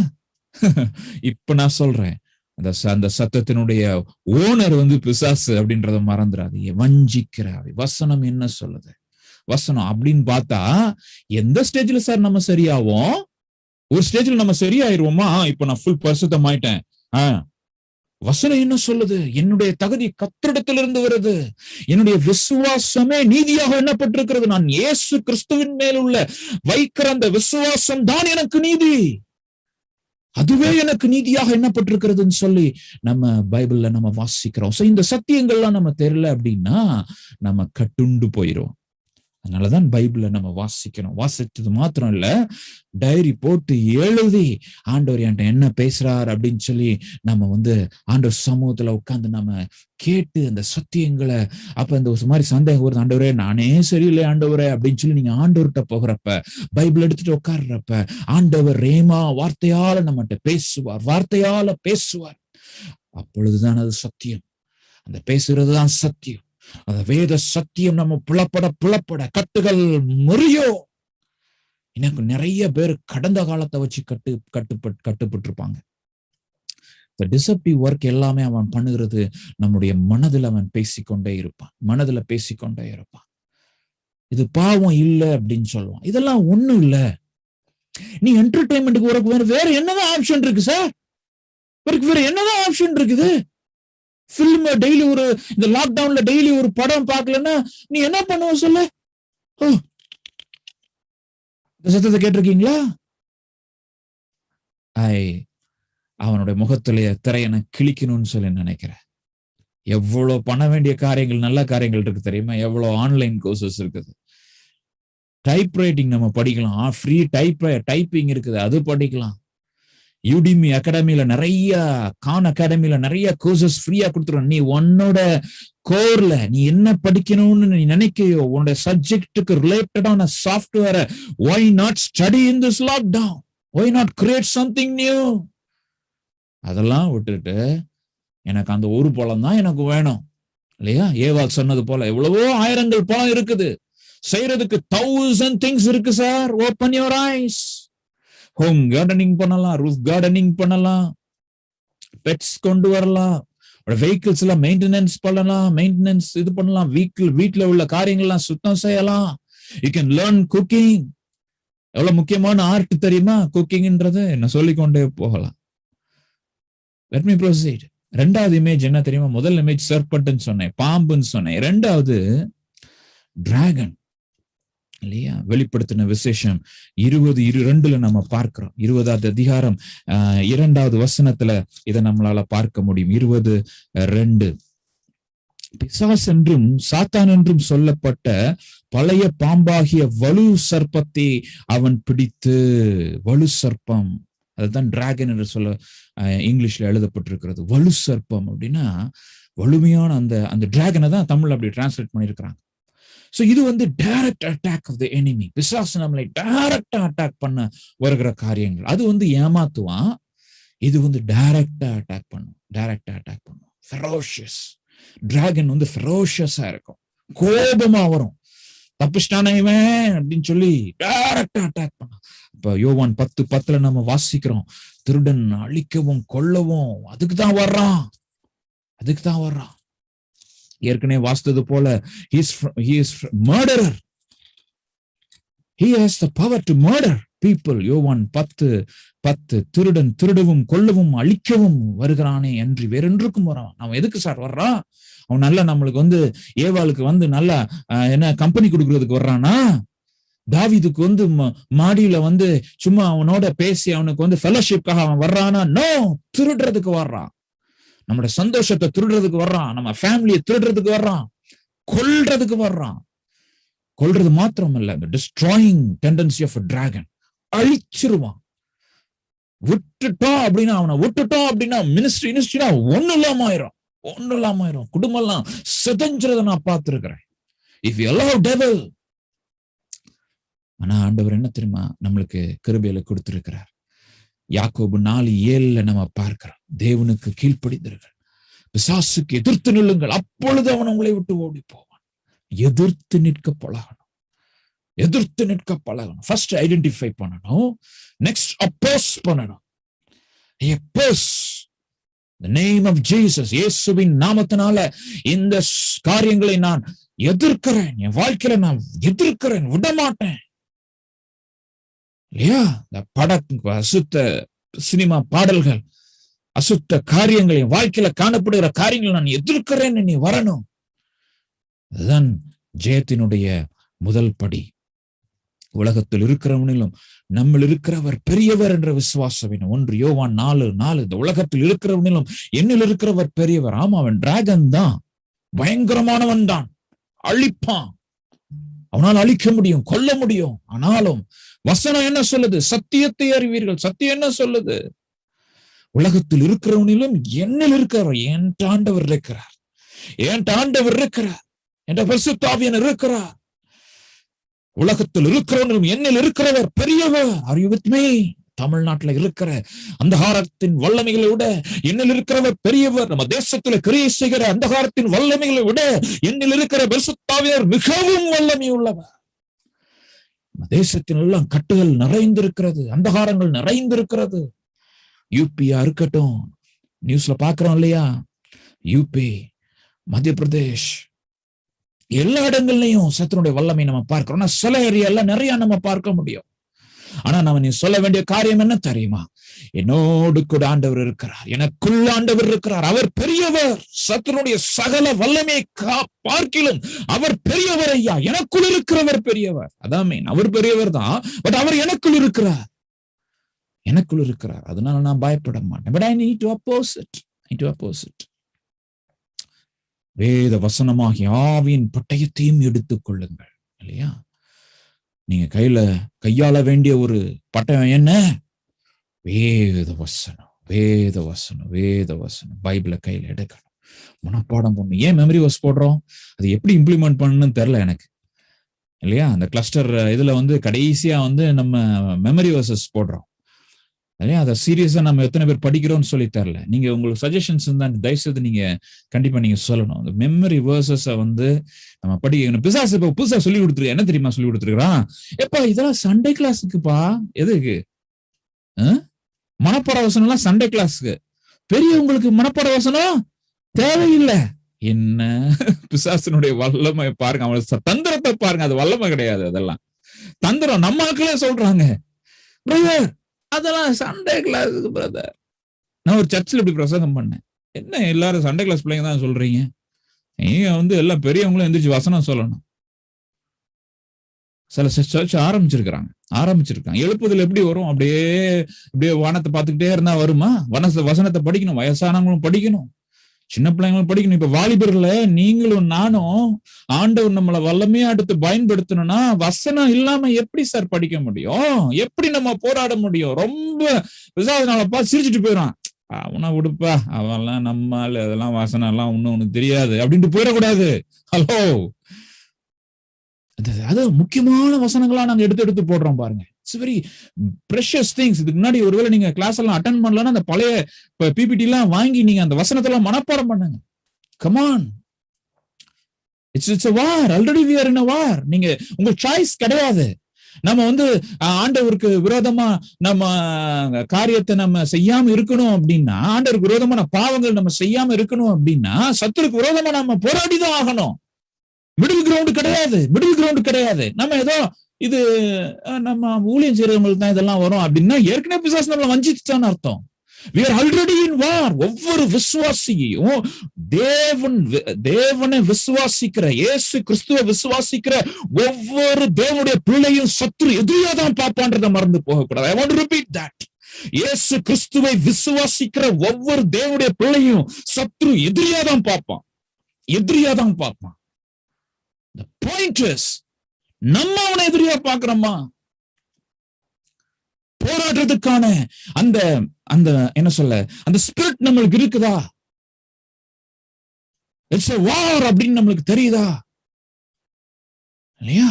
இப்ப நான் சொல்றேன், அந்த சத்தத்தினுடைய ஓனர் பிசாசு அப்படின்றத மறந்துடாதீங்க. வஞ்சிக்கிறாரு. வசனம் என்ன சொல்லுது? வசனம் அப்படின்னு பார்த்தா எந்த ஸ்டேஜ்ல சார் நம்ம சரியாவோம்? ஒரு ஸ்டேஜ்ல நம்ம சரியாயிருவோமா? இப்ப நான் ஃபுல் பரிசுத்தம் ஆயிட்டேன். வசனம் என்ன சொல்லுது? என்னுடைய தகுதி கர்த்தரிடத்திலிருந்து வருது, என்னுடைய விசுவாசமே நீதியாக எண்ணப்பட்டிருக்கிறது, நான் இயேசு கிறிஸ்துவின் மேல் உள்ள வைக்கிற அந்த விசுவாசம் தான் எனக்கு நீதி, அதுவே எனக்கு நீதியாக எண்ணப்பட்டிருக்கிறதுன்னு சொல்லி நம்ம பைபிள்ல நம்ம வாசிக்கிறோம். இந்த சத்தியங்கள்லாம் நம்ம தெரியல அப்படின்னா நம்ம கட்டுண்டு போயிரும். அதனாலதான் பைபிளை நம்ம வாசிக்கணும். வாசிச்சது மாத்திரம் இல்ல, டைரி போட்டு எழுதி ஆண்டவர் என்கிட்ட என்ன பேசுறார் அப்படின்னு சொல்லி நம்ம ஆண்டவர் சமூகத்துல உட்கார்ந்து நம்ம கேட்டு அந்த சத்தியங்களை, அப்ப இந்த ஒரு மாதிரி சந்தேகம் வருது, ஆண்டவரே நானே சரியில்லை ஆண்டவரே அப்படின்னு சொல்லி நீங்க ஆண்டவர்கிட்ட போகிறப்ப, பைபிள் எடுத்துட்டு உட்கார்றப்ப ஆண்டவர் ரேமா வார்த்தையால நம்மகிட்ட பேசுவார், வார்த்தையால பேசுவார். அப்பொழுதுதான் அது சத்தியம். அந்த பேசுறதுதான் சத்தியம். அந்த வேத சத்தியம் நம்ம புலப்பட கட்டுகள் முறியோ. எனக்கு நிறைய பேர் கடந்த காலத்தை வச்சு கட்டுப்பட்டு இருப்பாங்க. டிசப்டிவ் ஒர்க் எல்லாமே அவன் பண்ணுகிறது நம்முடைய மனதில் அவன் பேசிக்கொண்டே இருப்பான். இது பாவம் இல்லை அப்படின்னு சொல்லுவான். இதெல்லாம் ஒண்ணும் இல்ல. நீ என்டர்டைன்மெண்ட்டுக்கு வேற என்னதான் ஆப்ஷன் இருக்கு சார்? வேற என்னதான் ஆப்ஷன் இருக்குது? பிலிம் டெய்லி இந்த லாக்டவுன்ல டெய்லி ஒரு படம் பார்க்கலன்னா நீ என்ன பண்ணுவ சொல்லு? சத்தத்தை கேட்டிருக்கீங்களா? அவனுடைய முகத்திலேயே திரையனை கிழிக்கணும்னு சொல்லி நினைக்கிறேன். எவ்வளவு பண்ண வேண்டிய காரியங்கள், நல்ல காரியங்கள் இருக்கு தெரியுமா? எவ்வளவு ஆன்லைன் கோர்சஸ் இருக்குது. டைப் ரைட்டிங் நம்ம படிக்கலாம், ஃப்ரீ டைப்பிங் இருக்குது, அது படிக்கலாம். யூடிமி அகாடமியில நிறைய, கான் அகாடமியில நிறைய கோர்சஸ் ஃப்ரீயா கொடுத்துருவோம். நீ உன்னோட கோர்ல நீ என்ன படிக்கணும்னு நீ நினைக்கையோ, உன்னோட சப்ஜெக்டுக்கு ரிலேட்டடான சாஃப்ட்வேரை why not study in this lockdown? Why not create something new? அதெல்லாம் விட்டுட்டு எனக்கு அந்த ஒரு பழம் தான் எனக்கு வேணும் இல்லையா? ஏவாள் சொன்னது போல எவ்வளவோ ஆயிரங்கள் பழம் இருக்குது, செய்யறதுக்கு 1000 திங்ஸ் இருக்கு sir. Open your eyes. Home gardening பண்ணலாம், ரூஃப் கார்டனிங் பண்ணலாம், பெட்ஸ் கொண்டு வரலாம், வெஹிக்கிள்ஸ் எல்லாம் மெயின்டெனன்ஸ் பண்ணலாம், வீட்டுல உள்ள காரியங்கள்லாம் சுத்தம் செய்யலாம். You can learn cooking. எவ்வளவு முக்கியமான ஆர்ட் தெரியுமா குக்கிங்ன்றது? என்ன சொல்லிக்கொண்டே போகலாம். Let me proceed. ரெண்டாவது இமேஜ் என்ன தெரியுமா? முதல் இமேஜ் சர்பென்ட்னு சொன்னேன், பாம்புன்னு சொன்னேன். ரெண்டாவது டிராகன் இல்லையா? வெளிப்படுத்தின விசேஷம் 20:2 நம்ம பார்க்கிறோம். 20வது அதிகாரம் 2வது வசனத்துல இதை நம்மளால பார்க்க முடியும். 20:2 பிசாஸ் என்றும் சாத்தான் என்றும் சொல்லப்பட்ட பழைய பாம்பாகிய வலு சர்ப்பத்தை அவன் பிடித்து, வலு சர்ப்பம் அதுதான் டிராகன் என்று சொல்ல இங்கிலீஷ்ல எழுதப்பட்டிருக்கிறது. வலு சர்ப்பம் அப்படின்னா வலிமையான அந்த டிராகனை தான் தமிழ் அப்படி டிரான்ஸ்லேட் பண்ணியிருக்கிறாங்க. சோ இது direct attack of the enemy. பிசாசு நம்மளை டைரக்டா அட்டாக் பண்ண வருகிற காரியங்கள். அது ஏமாத்துவான், இது டைரக்டா அட்டாக் பண்ணும். ஃபெரோஷியஸ் டிராகன் ஃபெரோஷியஸா இருக்கும், கோபமா வரும். தப்பிச்சிட்டானே இவன் அப்படின்னு சொல்லி டைரக்டா அட்டாக் பண்ண. இப்ப யோவான் 10:10 நம்ம வாசிக்கிறோம், திருடன் அழிக்கவும் கொல்லவும் அதுக்குதான் வர்றான். ஏற்கனவே வாசித்தது போல he is murderer. He has the power to murder people. யோவான் 10:10 திருடன் திருடவும் கொல்லவும் அழிக்கவும் வருகிறானே அன்றி வேறொன்றுக்கும் வரான். அவன் எதுக்கு சார் வர்றான்? அவன் நல்லா நம்மளுக்கு ஏவாளுக்கு நல்லா என்ன கம்பெனி கொடுக்கறதுக்கு வர்றானா? தாவீதுக்கு மாடியில சும்மா அவனோட பேசி அவனுக்கு ஃபெலோஷிப்காக அவன் வர்றானா? நோ, திருடுறதுக்கு வர்றான். நம்மளோட சந்தோஷத்தை திருடுறதுக்கு வர்றான், நம்ம ஃபேமிலியை திருடுறதுக்கு வர்றான், கொல்றதுக்கு வர்றான். கொல்றது மாத்திரம் இல்ல, the destroying tendency of a dragon. அழிச்சிருவான். அவனை விட்டுட்டோம் அப்படின்னா மினிஸ்ட்ரினா ஒண்ணு இல்லாம ஆயிரும். குடும்பம் எல்லாம் சிதஞ்சறத நான் பார்த்திருக்கிறேன். If you allow devil. ஆனா ஆண்டவர் என்ன தெரியுமா நம்மளுக்கு கிருபையில கொடுத்திருக்கிறார்? யாக்கோபு 4:7 நம்ம பார்க்கிறோம், தேவனுக்கு கீழ்ப்படிந்தீர்கள், பிசாசுக்கு எதிர்த்து நில்லுங்கள், அப்பொழுது அவன் உங்களை விட்டு ஓடி போவான். எதிர்த்து நிற்க பழகணும். ஃபர்ஸ்ட் ஐடென்டிஃபை பண்ணணும், நெக்ஸ்ட் அப்போஸ் பண்ணணும். The name of Jesus, இயேசுவின் நாமத்தினால இந்த காரியங்களை நான் எதிர்க்கிறேன், என் வாழ்க்கையில நான் எதிர்க்கிறேன், விடமாட்டேன். இல்லையா? இந்த படத்துக்கு அசுத்த சினிமா பாடல்கள், அசுத்த காரியங்கள், என் வாழ்க்கையில காணப்படுகிற காரியங்கள் நான் எதிர்க்கிறேன், நீ வரணும். அதுதான் ஜெயத்தினுடைய முதல் படி. உலகத்தில் இருக்கிறவனிலும் நம்மில் இருக்கிறவர் பெரியவர் என்ற விசுவாசம். 1 யோவான் 4:4 இந்த உலகத்தில் இருக்கிறவனிலும் என்னில் இருக்கிறவர் பெரியவர். ஆமா, அவன் டிராகன் தான், பயங்கரமானவன் தான், அழிப்பான். அவனால் அழிக்க முடியும், கொல்ல முடியும். ஆனாலும் வசனம் என்ன சொல்லுது? சத்தியத்தை அறிவீர்கள். சத்தியம் என்ன சொல்லுது? உலகத்தில் இருக்கிறவனிலும் என்னில் இருக்கிறவர், என் ஆண்டவர் இருக்கிறார், என்ற பரிசுத்த ஆவியானவர் இருக்கிறார். உலகத்தில் இருக்கிறவனிலும் என்னில் இருக்கிறவர் பெரியவர். Are you with me? தமிழ்நாட்டுல இருக்கிற அந்தகாரத்தின் வல்லமைகளை விட என்னில் இருக்கிறவர் பெரியவர். நம்ம தேசத்துல கிரியை செய்கிற அந்தகாரத்தின் வல்லமைகளை விட என்னில் இருக்கிற பரிசுத்தாவியார் மிகவும் வல்லமை உள்ளவர். தேசத்தின் எல்லாம் கட்டுகள் நிறைந்திருக்கிறது, அந்தகாரங்கள் நிறைந்திருக்கிறது. யூபியா இருக்கட்டும், நியூஸ்ல பாக்குறோம் இல்லையா, யூபி, மத்திய பிரதேஷ், எல்லா இடங்கள்லயும் சத்துருடைய வல்லமை நம்ம பார்க்கிறோம். சில ஏரியால நிறைய நம்ம பார்க்க முடியும். ஆனா நம்ம நீ சொல்ல வேண்டிய காரியம் என்ன தெரியுமா? என்னோடு கூட ஆண்டவர் இருக்கிறார், எனக்குள்ள ஆண்டவர் இருக்கிறார், அவர் பெரியவர், சத்துருடைய சகல வல்லமையை பார்க்கிலும் அவர் பெரியவர் ஐயா, எனக்குள் இருக்கிறவர் பெரியவர். அதான் மீன், அவர் பெரியவர் தான், பட் அவர் எனக்குள் இருக்கிறார், எனக்குள் இருக்கிறார். அதனால நான் பயப்பட மாட்டேன். But I need to oppose it. I need to oppose it. வேத வசனமாகி ஆவியின் பட்டயத்தையும் எடுத்துக் கொள்ளுங்கள் இல்லையா? நீங்க கையாள வேண்டிய ஒரு பட்டயம் என்ன? வேத வசனம், வேத வசனம், வேத வசனம். பைபிளை கையில எடுக்கணும், மனப்பாடம் பண்ணணும். ஏன் மெமரி வர்ஸ் போடுறோம்? அது எப்படி இம்ப்ளிமெண்ட் பண்ணணும்னு தெரியல எனக்கு இல்லையா? அந்த கிளஸ்டர் இதுல கடைசியா நம்ம மெமரி வர்சஸ் போடுறோம் இல்லையா? அதை சீரியஸா நம்ம எத்தனை பேர் படிக்கிறோம்னு சொல்லி தரல. நீங்க உங்களுக்கு சஜஷன்ஸ் இருந்தா தயவுசெய்து நீங்க கண்டிப்பா நீங்க சொல்லணும். அந்த மெமரி வேர்சஸ் நம்ம படிக்கணும். பிசாசு இப்ப புதுசா சொல்லி கொடுத்துரு, என்ன தெரியுமா சொல்லி கொடுத்துருக்கான்? எப்பா இதெல்லாம் சண்டே கிளாஸுக்குப்பா. எதுக்கு மனப்பாட வசனம் எல்லாம்? சண்டே கிளாஸுக்கு. பெரியவங்களுக்கு மனப்பாட வசனம் தேவையில்லை. என்ன பிசாசனுடைய வல்லமை பாருங்க, அவன் தந்திரத்தை பாருங்க. அது வல்லமை கிடையாது, அதெல்லாம் தந்திரம். நம்ம ஆட்களே சொல்றாங்க, பிரதர் அதெல்லாம் சண்டே கிளாஸுக்கு பிரதர். நான் ஒரு சர்ச்சில் இப்படி பிரசங்கம் பண்ணேன். என்ன எல்லாரும் சண்டே கிளாஸ் பிள்ளைங்க தான் சொல்றீங்க? நீங்க எல்லாம் பெரியவங்களும் எந்திரிச்சு வசனம் சொல்லணும். சில சர்ச் ஆரம்பிச்சிருக்காங்க. எழுப்புதல் எப்படி வரும்? அப்படியே வானத்தை பார்த்துக்கிட்டே இருந்தா வருமா? வசனத்தை படிக்கணும், வயசானவங்களும் படிக்கணும், சின்ன பிள்ளைங்களும் படிக்கணும். இப்ப வாலிபர்ல நீங்களும் நானும் ஆண்டவர் நம்மளை வல்லமையா எடுத்து பயன்படுத்தணும்னா வசனம் இல்லாம எப்படி சார் படிக்க முடியும்? எப்படி நம்ம போராட முடியும்? ரொம்ப விசாதனாலப்பா சிரிச்சுட்டு போயிடும். அவனை விடுப்பா, அவெல்லாம் நம்மால் அதெல்லாம் வசனம் எல்லாம் ஒண்ணு தெரியாது அப்படின்ட்டு போயிடக்கூடாது. ஹலோ, அது முக்கியமான வசனங்களா நாங்க எடுத்து போடுறோம் பாருங்க. It's very precious things. இதுக்கு முன்னாடி ஒருவேளை நீங்க கிளாஸ் எல்லாம் அட்டெண்ட் பண்ணலன்னா அந்த பழைய பிபிடி எல்லாம் வாங்கி நீங்க அந்த வசனத்தை எல்லாம் மனப்பாடம் பண்ணுங்க. Come on, it's a war. Already we are in a war. நீங்க உங்க சாய்ஸ் கிடையாது. நம்ம ஆண்டவருக்கு விரோதமா நம்ம காரியத்தை நம்ம செய்யாம இருக்கணும் அப்படின்னா, ஆண்டவருக்கு விரோதமான பாவங்கள் நம்ம செய்யாம இருக்கணும் அப்படின்னா, சத்துருக்கு விரோதமா நம்ம போராடிதான் ஆகணும். மிடில் கிரவுண்ட் கிடையாது. நம்ம ஏதோ இது நம்ம ஊழியம் செய்யறவங்களுக்கு தான் இதெல்லாம் வரும் அப்படின்னா ஏற்கனவே பிசாசு நம்மளை வஞ்சிச்சுட்டான்னு அர்த்தம். We are already in war. ஒவ்வொரு விசுவாசியையும் தேவனை விசுவாசிக்கிற, இயேசு கிறிஸ்துவ விசுவாசிக்கிற ஒவ்வொரு தேவனுடைய பிள்ளையும் சத்துரு எதிரியாதான் பார்ப்பான்றதை மறந்து போகக்கூடாது. I want to repeat that. இயேசு கிறிஸ்துவை விசுவாசிக்கிற ஒவ்வொரு தேவனுடைய பிள்ளையும் சத்துரு எதிரியாதான் பார்ப்பான். The point is, நம்ம அவனை எதிரியா பார்க்கிறோமா? போராடுறதுக்கான அந்த என்ன சொல்ல, அந்த ஸ்பிரிட் நம்மளுக்கு இருக்குதா? இட்ஸ் a war அப்படின்னு நம்மளுக்கு தெரியுதா இல்லையா?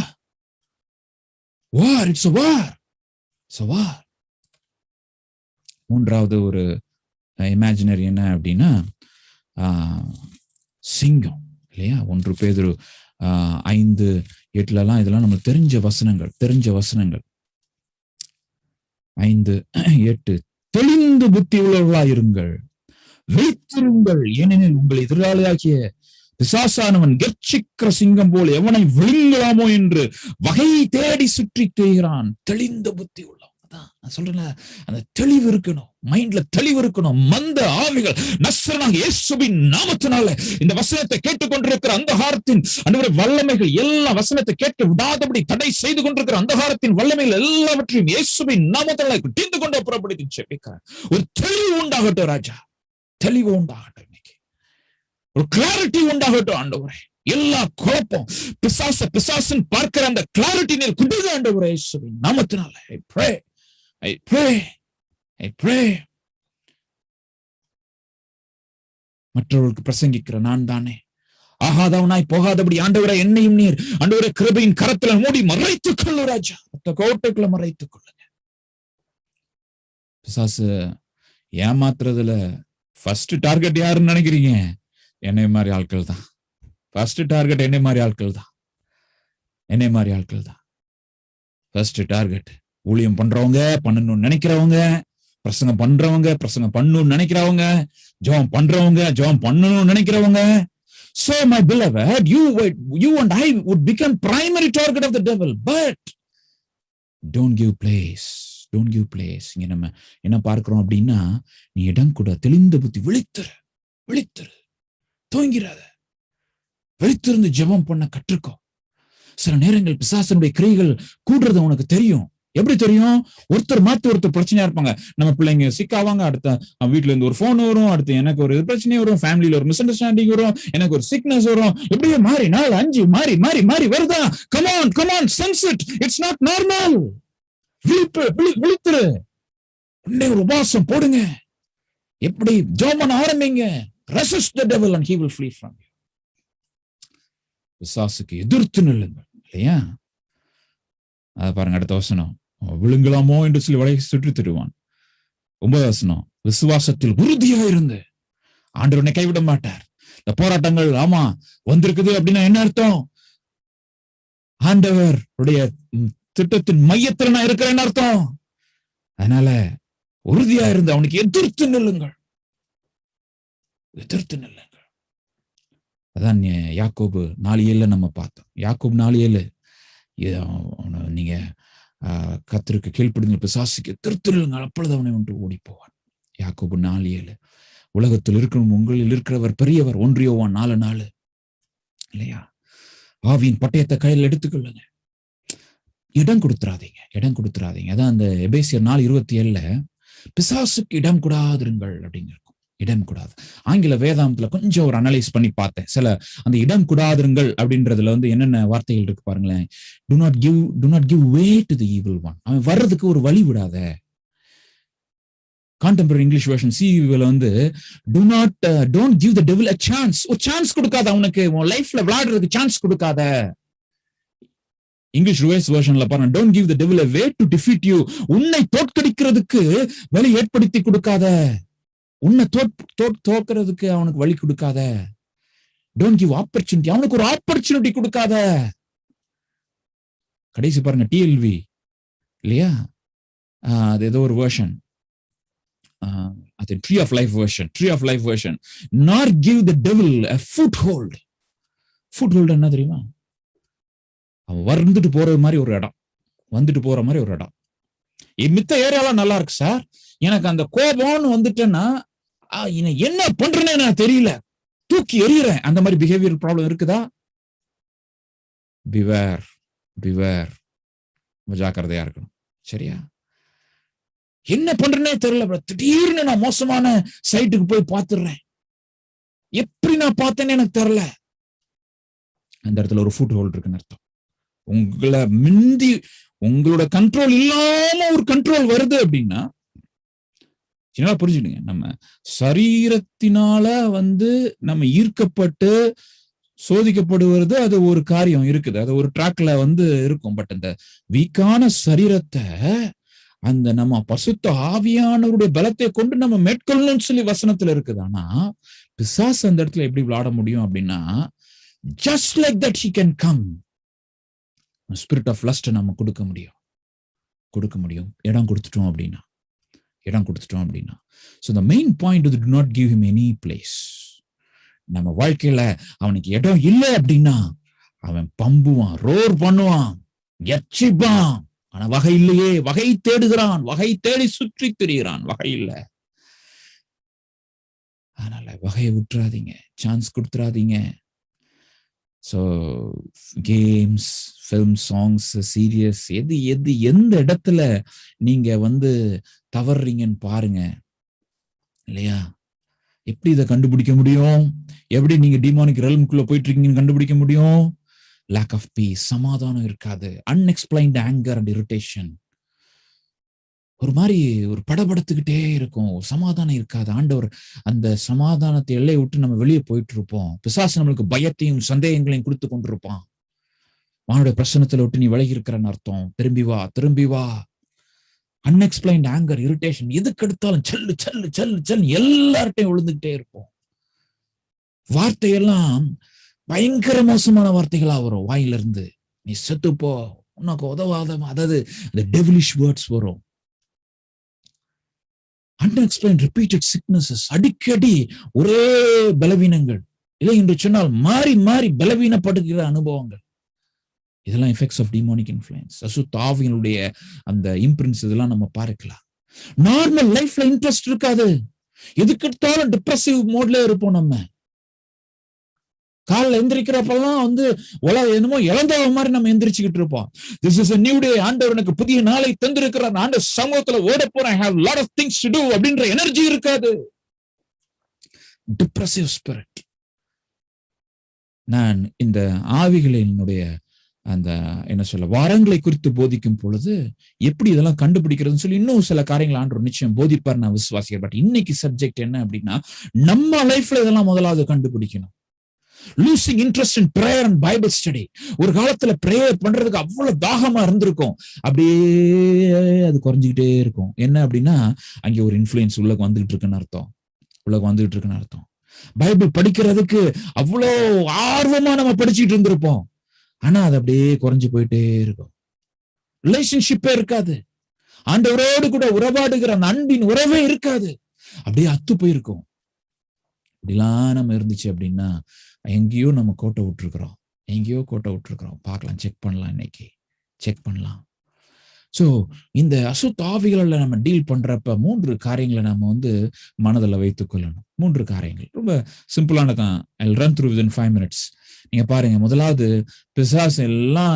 war, it's a war. மூன்றாவது ஒரு இமேஜினரி என்ன அப்படின்னா சிங்கம் இல்லையா? 1 பேதுரு 5:8 இதெல்லாம் நம்மளுக்கு தெரிஞ்ச வசனங்கள். 5:8 தெளிந்து புத்தி உள்ளவர்களாயிருங்கள், விழித்திருங்கள், ஏனெனில் உங்கள் எதிராளியாகிய பிசாசானவன் கர்ச்சிக்கிற சிங்கம் போல் எவனை விழுங்கலாமோ என்று வகை தேடி சுற்றி திரிகிறான். தெளிந்த புத்தி உள்ள, நான் சொல்றேன், அந்த தெளிவு இருக்கணும், மைண்ட்ல தெளிவு இருக்கணும். மந்த ஆவிகள் நஸ்ரனாகிய இயேசுவின் நாமத்தினால இந்த வசனத்தை கேட்டுக்கொண்டிருக்கிற அந்தகாரத்தின் வல்லமைகள், எல்லா வசனத்தை கேட்க விடாதபடி தடை செய்து கொண்டிருக்கிற அந்தகாரத்தின் வல்லமைகள் எல்லாவற்றையும் இயேசுவின் நாமத்தினால தீர்ந்து கொண்டு புறப்படுத்தி ஜெபிக்கிறார். ஒரு தெளிவு உண்டாகட்டும் ராஜா, தெளிவு உண்டாகட்டும், இன்னைக்கு ஒரு கிளாரிட்டி உண்டாகட்டும் ஆண்டவரே. எல்லா குழப்பம் பிசாசன் பார்க்கிற அந்த கிளாரிட்டி நீர் குடுங்க ஆண்டவரே, இயேசுவின் நாமத்தினால I pray. மற்றவர்களுக்கு பிரசங்கிக்கிற நான் தானே ஆகாதவனாய் போகாதபடி ஆண்டவரை என்னையும் நீர் ஆண்டவரை கிருபையின் கரத்துல மூடி மறைத்துக் கொள்ளு ராஜா. கோட்டைக்குள்ள மறைத்துக் கொள்ளுங்க. பிசாசு ஏமாத்துறதுல ஃபர்ஸ்ட் டார்கெட் யாருன்னு நினைக்கிறீங்க? என்னை மாதிரி ஆட்கள் தான். ஃபர்ஸ்ட் டார்கெட் என்னை மாதிரி ஆட்கள் தான். என்னை மாதிரி ஆட்கள் தான் ஃபர்ஸ்ட் டார்கெட். ஊழியம் பண்றவங்க, பண்ணணும்னு நினைக்கிறவங்க, பிரசங்கம் பண்றவங்க, பிரசங்கம் பண்ணணும்னு நினைக்கிறவங்க, ஜெபம் பண்றவங்க, ஜெபம் பண்ணணும்னு நினைக்கிறவங்க. So my beloved, you and I would become primary target of the devil, but don't give place. Don't give place. இங்க நம்ம என்ன பார்க்கிறோம் அப்படின்னா, நீ இடம் கூட, தெளிந்த புத்தி, விழித்திரு, தூங்கிறாத, விழித்திருந்து ஜெபம் பண்ண கற்றுக்கோ. சில நேரங்கள் பிசாசனுடைய கிரியைகள் கூடுறது உனக்கு தெரியும். எப்படி தெரியும்? ஒருத்தர் மாத்தி ஒருத்தர் பிரச்சனையா இருப்பாங்க. நம்ம பிள்ளைங்க சிக்காவாங்க, அடுத்த வீட்டுல இருந்து ஒரு போன் வரும், அடுத்து எனக்கு ஒரு பிரச்சனை வரும், ஃபேமிலியில ஒரு மிஸ் அண்டர்ஸ்டாண்டிங் வரும், எனக்கு ஒரு சிக்னஸ் வரும். எப்படியே மாறி 4, 5 மாறி வருதா? Come on sense it. It's not normal. விழித்திரு. உடனே ஒரு உபவாசம் போடுங்க. எப்படி ஜெபம் பண்ண ஆரம்பிங்க. Resist the devil and he will flee from you. பிசாசுக்கு எதிர்த்து நில்லுங்கள். இல்லையா? அத பாருங்க, அடுத்த வசனம். விழுங்கலாமோ என்று சொல்லி வலை சுற்றி தருவான். 9வது வசனம். விசுவாசத்தில் உறுதியா இருந்து ஆண்டவர் உன்னை கைவிட மாட்டார். இந்த போராட்டங்கள் ஆமா வந்திருக்குது அப்படின்னா என்ன அர்த்தம்? ஆண்டவர் உடைய திட்டத்தின் மையத்தில் நான் இருக்கிறேன்னு அர்த்தம். அதனால உறுதியா இருந்து அவனுக்கு எதிர்த்து நில்லுங்கள். அதான் யாக்கோபு 4:7 நம்ம பார்த்தோம். யாக்கோபு 4:7, நீங்க கர்த்தருக்கு கீழ்ப்படிந்து பிசாசுக்கு எதிர்த்து நில்லுங்கள், அப்பொழுது அவனை ஒன்று ஓடி போவான். யாக்கோபு 4:7. உலகத்தில் இருக்கிற உங்களில் இருக்கிறவர் பெரியவர். 1 யோவான் 4:4 இல்லையா? ஆவியின் பட்டயத்தை கையில் எடுத்துக்கொள்ளுங்க. இடம் கொடுத்துறாதீங்க. அதான் அந்த எபேசியர் 4:27 பிசாசுக்கு இடம் கூடாதிருங்கள் அப்படிங்கிற இடம் கூடாது. ஆங்கில வேதாந்தத்துல கொஞ்சம் ஒரு அனலைஸ் பண்ணி பார்த்தேன். சில அந்த இடம் கூடாதிருங்கள் அப்படின்றதுல என்னென்ன வார்த்தைகள் இருக்கு பாருங்களேன். do not give way to the evil one. அவன் வர்றதுக்கு ஒரு வழி விடாத. கான்டெம்பரரி இங்கிலீஷ் வெர்ஷன் சிவில don't give the devil a chance. ஒரு சான்ஸ் கொடுக்காத அவனுக்கு, உன் லைஃப்ல விளையாடுறதுக்கு சான்ஸ் கொடுக்காத. இங்கிலீஷ் ரிவைஸ் வெர்ஷன்ல பாருங்க, don't give the devil a way to defeat you. உன்னை தோற்கடிக்கிறதுக்கு வழி ஏற்படுத்தி கொடுக்காத. உன்னை தோற்கிறதுக்கு அவனுக்கு வழி கொடுக்காத. Don't give opportunity. அவனுக்கு ஒரு ஆப்பர்ச்சுனிட்டி கொடுக்காத. கடைசி பாருங்க, TLV இல்லையா? அது ஏதோ ஒரு வெர்ஷன், அது tree of life version. Not give the devil a foothold. Foothold என்ன தெரியுமா? அவன் வந்துட்டு போறது மாதிரி ஒரு இடம், வந்துட்டு போற மாதிரி ஒரு இடம். மித்த ஏரியாலாம் நல்லா இருக்கு சார், எனக்கு அந்த கோபம்னு வந்துட்டேன்னா என்ன பண்றேன்னு எனக்கு தெரியல, தூக்கி எறிகிறேன். அந்த மாதிரி பிஹேவியர் ப்ராப்ளம் இருக்குதா? பிவேர், ஜாக்கிரதையா இருக்கணும். சரியா? என்ன பண்றேன்னே தெரியல, திடீர்னு நான் மோசமான சைட்டுக்கு போய் பார்த்துடுறேன். எப்படி நான் பார்த்தேன்னு எனக்கு தெரியல. அந்த இடத்துல ஒரு ஃபுட் ஹோல்ட் இருக்குன்னு அர்த்தம். உங்களை மிந்தி உங்களோட கண்ட்ரோல் இல்லாம ஒரு கண்ட்ரோல் வருது அப்படின்னா புரிஞ்சுடுங்க. நம்ம சரீரத்தினால நம்ம ஈர்க்கப்பட்டு சோதிக்கப்படுவது, அது ஒரு காரியம் இருக்குது, அது ஒரு ட்ராக்ல இருக்கும். பட் அந்த வீக்கான சரீரத்தை அந்த நம்ம பசுத்த ஆவியானவருடைய பலத்தை கொண்டு நம்ம மேற்கொள்ளணும்னு சொல்லி வசனத்துல இருக்குது. ஆனா பிசாசு அந்த இடத்துல எப்படி விளையாட முடியும் அப்படின்னா, just like that he can come. Spirit of lust நம்ம கொடுக்க முடியும் இடம் கொடுத்துட்டோம் அப்படின்னா. So the main point is do not give him any place. நம்ம வாழ்க்கையில அவனுக்கு இடம் இல்லை அப்படின்னா அவன் பம்புவான், ரோர் பண்ணுவான், எச்சிப்பான். ஆனா வகை இல்லையே, வகை தேடுகிறான், வகை தேடி சுற்றி திரிகிறான், வகை இல்லை. அதனால வகையை விட்டுறாதீங்க, சான்ஸ் கொடுத்துறாதீங்க. So games, film, songs, series, எந்த இடத்துல நீங்க தவறுறீங்கன்னு பாருங்க. இல்லையா? எப்படி இதை கண்டுபிடிக்க முடியும்? எப்படி நீங்க டிமானிக் ரெல்ம்குள்ள போயிட்டு இருக்கீங்கன்னு கண்டுபிடிக்க முடியும்? லேக் ஆஃப் பீஸ், சமாதானம் இருக்காது, அன்எக்ஸ்பிளைன்ட் ஆங்கர் அண்ட் இரிட்டேஷன், ஒரு மாதிரி ஒரு படபடத்துக்கிட்டே இருக்கும், சமாதானம் இருக்காது. ஆண்டவர் அந்த சமாதானத்தை எல்லையை விட்டு நம்ம வெளியே போயிட்டு இருப்போம். பிசாசு நம்மளுக்கு பயத்தையும் சந்தேகங்களையும் கொடுத்து கொண்டிருப்பான். வானுடைய பிரசன்னத்துல விட்டு நீ விலகி இருக்கிறன்னு அர்த்தம். திரும்பி வா. அன்எக்ஸ்பிளைன்ட் ஆங்கர், இரிட்டேஷன், எதுக்கு எடுத்தாலும் சல்லு சல்லு சல்லு சல்லு எல்லார்ட்டையும் விழுந்துகிட்டே இருப்போம். வார்த்தையெல்லாம் பயங்கர மோசமான வார்த்தைகளா வரும் வாயிலிருந்து. நீ செத்துப்போ, உனக்கு உதவாத, அதாவது இந்த டெவிலிஷ் வேர்ட்ஸ் வரும். அன்எக்ஸ்பிளைன்ட் ரிப்பீட்டட் சிக்னஸஸ், அடிக்கடி ஒரே பலவீனங்கள், இல்லை என்று சொன்னால் மாறி மாறி பலவீனப்படுகிற அனுபவங்கள். இதெல்லாம் எஃபெக்ட்ஸ் ஆஃப் டிமோனிக் இன்ஃப்ளூயன்ஸ், அசுத்த ஆவியினுடைய அந்த இம்ப்ரின்ட்ஸ். இதெல்லாம் நம்ம பார்க்கலாம். நார்மல் லைஃப்ல இன்ட்ரெஸ்ட் இருக்காது, எதுக்கெடுத்தாலும் டிப்ரெசிவ் மோட்ல இருப்போம். நம்ம காலைல எந்திரிக்கிறப்பெல்லாம் என்னமோ இழந்தவ மாதிரி நம்ம எந்திரிச்சுக்கிட்டு இருப்போம். This is a new day, ஆண்டவர் எனக்கு புதிய நாளை தந்திருக்கிறார், ஆண்டவர் சமூகத்துல ஓட போறேன், I have lot of things to do அப்படின்ற எனர்ஜி இருக்காது. Depressive spirit. நான் இந்த ஆவிகளினுடைய அந்த என்ன சொல்ல வாரங்களை குறித்து போதிக்கும் பொழுது எப்படி இதெல்லாம் கண்டுபிடிக்கிறதுன்னு சொல்லி இன்னும் சில காரியங்கள் ஆண்டவர் நிச்சயம் போதிப்பார், நான் விசுவாசிக்கிறேன். பட் இன்னைக்கு சப்ஜெக்ட் என்ன அப்படின்னா, நம்ம லைஃப்ல இதெல்லாம் முதலாவது கண்டுபிடிக்கணும். Losing interest in prayer and Bible study. ஒரு காலத்துல பிரேயர் பண்றதுக்கு அவ்வளவு தாகமா இருந்திருக்கும், அப்படியே அது குறைஞ்சிக்கிட்டே இருக்கும். என்ன அப்படின்னா, அங்கே ஒரு இன்ஃப்ளூயன்ஸ் உள்ள வந்துகிட்டு இருக்குன்னு அர்த்தம். பைபிள் படிக்கிறதுக்கு அவ்வளோ ஆர்வமா நம்ம படிச்சுட்டு இருந்திருப்போம், ஆனா அது அப்படியே குறைஞ்சு போயிட்டே இருக்கும். ரிலேஷன்ஷிப்பே இருக்காது, ஆண்டவரோடு கூட உறவாடுகிற அந்த அன்பின் உறவே இருக்காது, அப்படியே அத்து போயிருக்கும். இப்படிலாம் நம்ம இருந்துச்சு அப்படின்னா எங்கேயோ நம்ம கோட்டை விட்டுருக்கிறோம். பார்க்கலாம், செக் பண்ணலாம், இன்னைக்கு செக் பண்ணலாம். ஸோ இந்த அசுத்த ஆவிகளில் நம்ம டீல் பண்றப்ப 3 காரியங்களை நம்ம மனதில் வைத்துக் கொள்ளணும். 3 காரியங்கள் ரொம்ப சிம்பிளானதான். I'll run through within 5 minutes. நீங்க பாருங்க, முதலாவது பிசாசு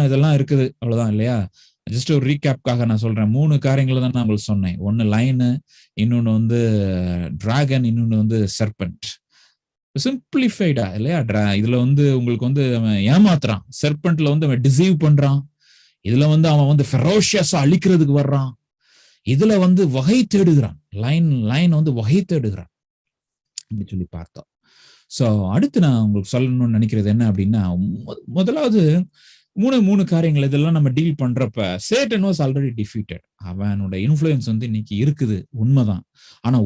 இதெல்லாம் இருக்குது, அவ்வளவுதான் இல்லையா? ஜஸ்ட் ஒரு ரீகேப்காக நான் சொல்றேன். 3 காரியங்களை தான் நான் உங்களுக்கு சொன்னேன். ஒன்னு லைனு, இன்னொன்னு டிராகன், இன்னொன்னு சர்பென்ட். சிம்பிளிஃபைடா இல்லையா? இதுல உங்களுக்கு அவன் ஏமாத்துறான். சர்பென்ட்ல அவன் டிசீவ் பண்றான். இதுல அவன் ஃபெரோஷியஸா அழிக்கிறதுக்கு வர்றான். இதுல வகை தேடுகிறான். லைன் வகை தேடுகிறான் அப்படி சொல்லி பார்த்தோம். சோ அடுத்து நான் உங்களுக்கு சொல்லணும்னு நினைக்கிறது என்ன அப்படின்னா, முதலாவது 3 காரியங்கள் இதெல்லாம் நம்ம டீல் பண்றப்ப சேட்டன் வாஸ் ஆல்ரெடி டிஃபீட்டட். அவனோட இன்ஃப்ளூயன்ஸ் இன்னைக்கு இருக்குது, உண்மைதான். ஆனா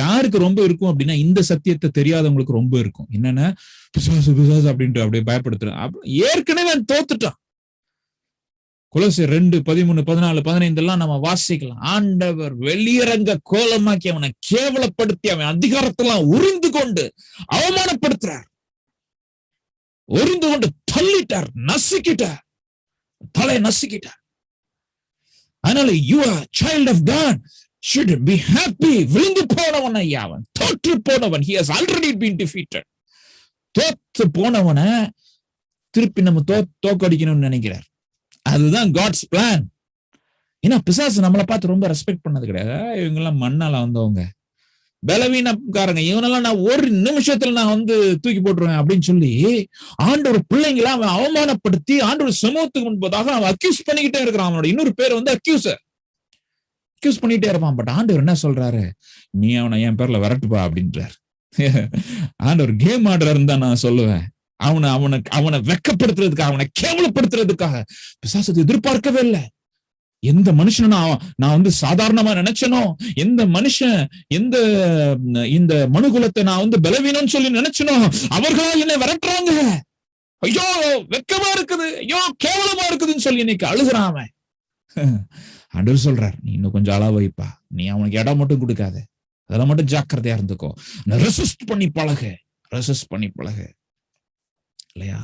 யாருக்கு ரொம்ப இருக்கும் அப்படின்னா, இந்த சத்தியத்தை தெரியாதவங்களுக்கு ரொம்ப இருக்கும். என்னன்னா, பிசாசு அப்படின்ட்டு அப்படியே பயப்படுத்துறான். ஏற்கனவே தோத்துட்டான். கொலோசியர் 2, 13, 14, 15 எல்லாம் நம்ம வாசிக்கலாம். ஆண்டவர் வெளியரங்க கோலமாக்கி அவனை கேவலப்படுத்தி அவன் அதிகாரத்தெல்லாம் உறிந்து கொண்டு அவமானப்படுத்துறார். உறிந்து கொண்டு தள்ளிட்டார், நசுக்கிட்டார், தலை நசுக்கிட்டார். அதனால you are child of God should be happy. விழுந்து போனவன் ஐயா, அவன் தோற்று போனவன். he has already been defeated. தோற்று போனவனை திருப்பி நம்ம தோக்கடிக்கணும்னு நினைக்கிறார். அதுதான் காட்ஸ் பிளான். ஏன்னா பிசாசு நம்மளை பார்த்து ரொம்ப ரெஸ்பெக்ட் பண்ணது கிடையாது. இவங்கெல்லாம் மண்ணால வந்தவங்க, பலவீனக்காரங்க, இவனெல்லாம் நான் ஒரு நிமிஷத்துல நான் தூக்கி போட்டுருவேன் அப்படின்னு சொல்லி ஆண்டவர் பிள்ளைங்களை அவன் அவமானப்படுத்தி ஆண்டவர் சமூகத்துக்கு முன்பதாக அவன் அக்யூஸ் பண்ணிக்கிட்டே இருக்கிறான். அவனோட இன்னொரு பேர் அக்யூஸ் பண்ணிட்டே இருப்பான். பட் ஆண்டவர் என்ன சொல்றாரு, நீ அவனை என் பேர்ல விரட்டுப்பா அப்படின்றார். ஆண்டவர் கேம் ஆடுறாருன்னு தான் நான் சொல்லுவேன். அவனை வெக்கப்படுத்துறதுக்காக, அவனை கேவலப்படுத்துறதுக்காக பிசாசு எதிர்பார்க்கவே இல்லை. எந்த மனுஷனை நான் சாதாரணமா நினைச்சனோ, எந்த மனுஷன் இந்த மனுகுலத்தை நான் பலவீனம்னு சொல்லி நினைச்சனோ, அவர்களா என்னை விரட்டுறாங்க. ஐயோ வெக்கமா இருக்குது, ஐயோ கேவலமா இருக்குதுன்னு சொல்லி இன்னைக்கு அழுகிறான் அவன். ஆண்டவர் சொல்றார், நீ இன்னும் கொஞ்சம் அளவு வைப்பா, நீ அவனுக்கு இடம் மட்டும் கொடுக்காத, அதெல்லாம் மட்டும் ஜாக்கிரதையா இருந்துக்கோ, ரெசிஸ்ட் பண்ணி பழகு இல்லையா?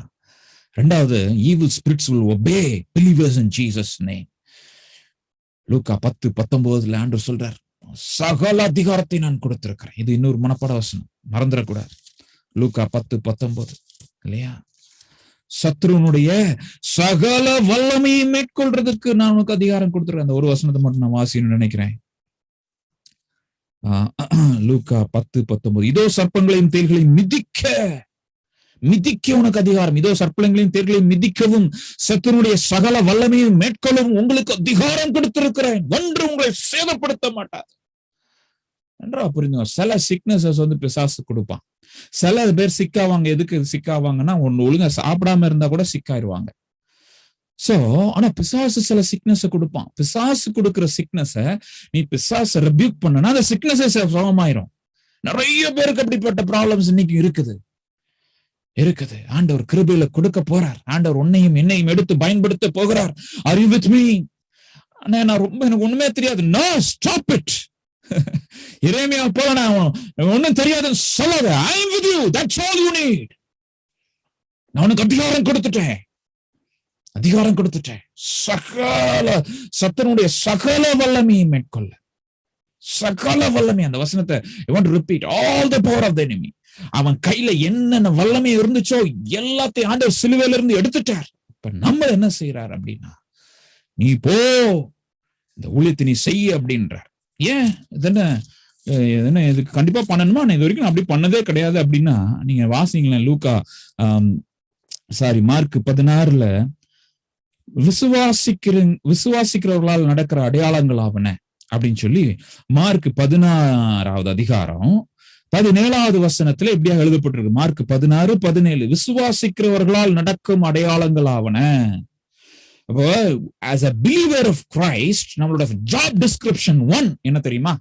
2வது, evil spirits will obey believers in Jesus name. லூக்கா 10:19 ஆண்டவர் சொல்றார், சகல அதிகாரத்தை நான் கொடுத்திருக்கிறேன். இது இன்னொரு மனப்பாட வசனம், மறந்துடக்கூடாது. லூக்கா 10:19 இல்லையா? சத்ருனுடைய சகல வல்லமையை மேற்கொள்றதுக்கு நான் உனக்கு அதிகாரம் கொடுத்திருக்கேன். அந்த ஒரு வசனத்தை மட்டும் நான் வாசிக்கணும்னு நினைக்கிறேன். லூக்கா 10:19, இதோ சர்ப்பங்களையும் தேள்களையும் மிதிக்க உனக்கு அதிகாரம். இதோ சர்ப்பங்களையும் தேள்களையும் மிதிக்கவும் சத்துருடைய சகல வல்லமையும் மேற்கொள்ளவும் உங்களுக்கு அதிகாரம் கொடுத்திருக்கிறேன். ஒன்று உங்களை சேதப்படுத்த மாட்டார். நன்றா புரிஞ்சுங்க. சில சிக்னஸஸ் பிசாசு கொடுப்பான். சில பேர் சிக்காவாங்க. எதுக்கு சிக்காவாங்கன்னா, ஒண்ணு ஒழுங்கா சாப்பிடாம இருந்தா கூட சிக்காயிருவாங்க. சோ ஆனா பிசாசு சில சிக்னஸ் கொடுப்பான். பிசாசு கொடுக்கிற சிக்னஸ நீ பிசாச ரெபியூக் பண்ணனா அந்த சிக்னஸே சுகமாயிரும். நிறைய பேருக்கு அப்படிப்பட்ட ப்ராப்ளம்ஸ் இன்னைக்கு இருக்குது. ஆண்டவர் கிருபையில கொடுக்க போறார். ஆண்டவர் உன்னையும் என்னையும் எடுத்து பயன்படுத்த போகிறார். Are you with me? ஆனா எனக்கு ஒண்ணுமே தெரியாது. No, stop it. எரேமியா போல நான் ஒண்ணும் தெரியாதுன்னு சொல்லாத. I am with you. That's all you need. நான் உனக்கு அதிகாரம் கொடுத்துட்டேன். சகல சத்தனுடைய சகல வல்லமையை மேற்கொள்ள, சகல வல்லமை. அந்த வசனத்தை I want to repeat, all the power of the enemy. அவன் கையில என்னென்ன வல்லமை இருந்துச்சோ எல்லாத்தையும் ஆண்டவர் சிலுவையில இருந்து எடுத்துட்டார். இப்ப நம்ம என்ன செய்யறார் அப்படின்னா, நீ போ, இந்த ஊழியத்தை நீ செய்ய அப்படின்றார். ஏன் என்ன இதுக்கு கண்டிப்பா பண்ணணுமா? நான் இது வரைக்கும் அப்படி பண்ணதே கிடையாது அப்படின்னா நீங்க வாசிங்களேன். லூக்கா மார்க் 16 விசுவாசிக்கிறவர்களால் நடக்கிற அடையாளங்கள் ஆவன அப்படின்னு சொல்லி மார்க் 16 அதிகாரம் 17 வசனத்துல எப்படியா எழுதப்பட்டிருக்கு. மார்க் 16:17 விசுவாசிக்கிறவர்களால் நடக்கும் அடையாளங்கள் ஆவன. அப்போ as a believer of Christ நம்மளோட ஜாப் டிஸ்கிரிப்ஷன் 1 என்ன தெரியுமா?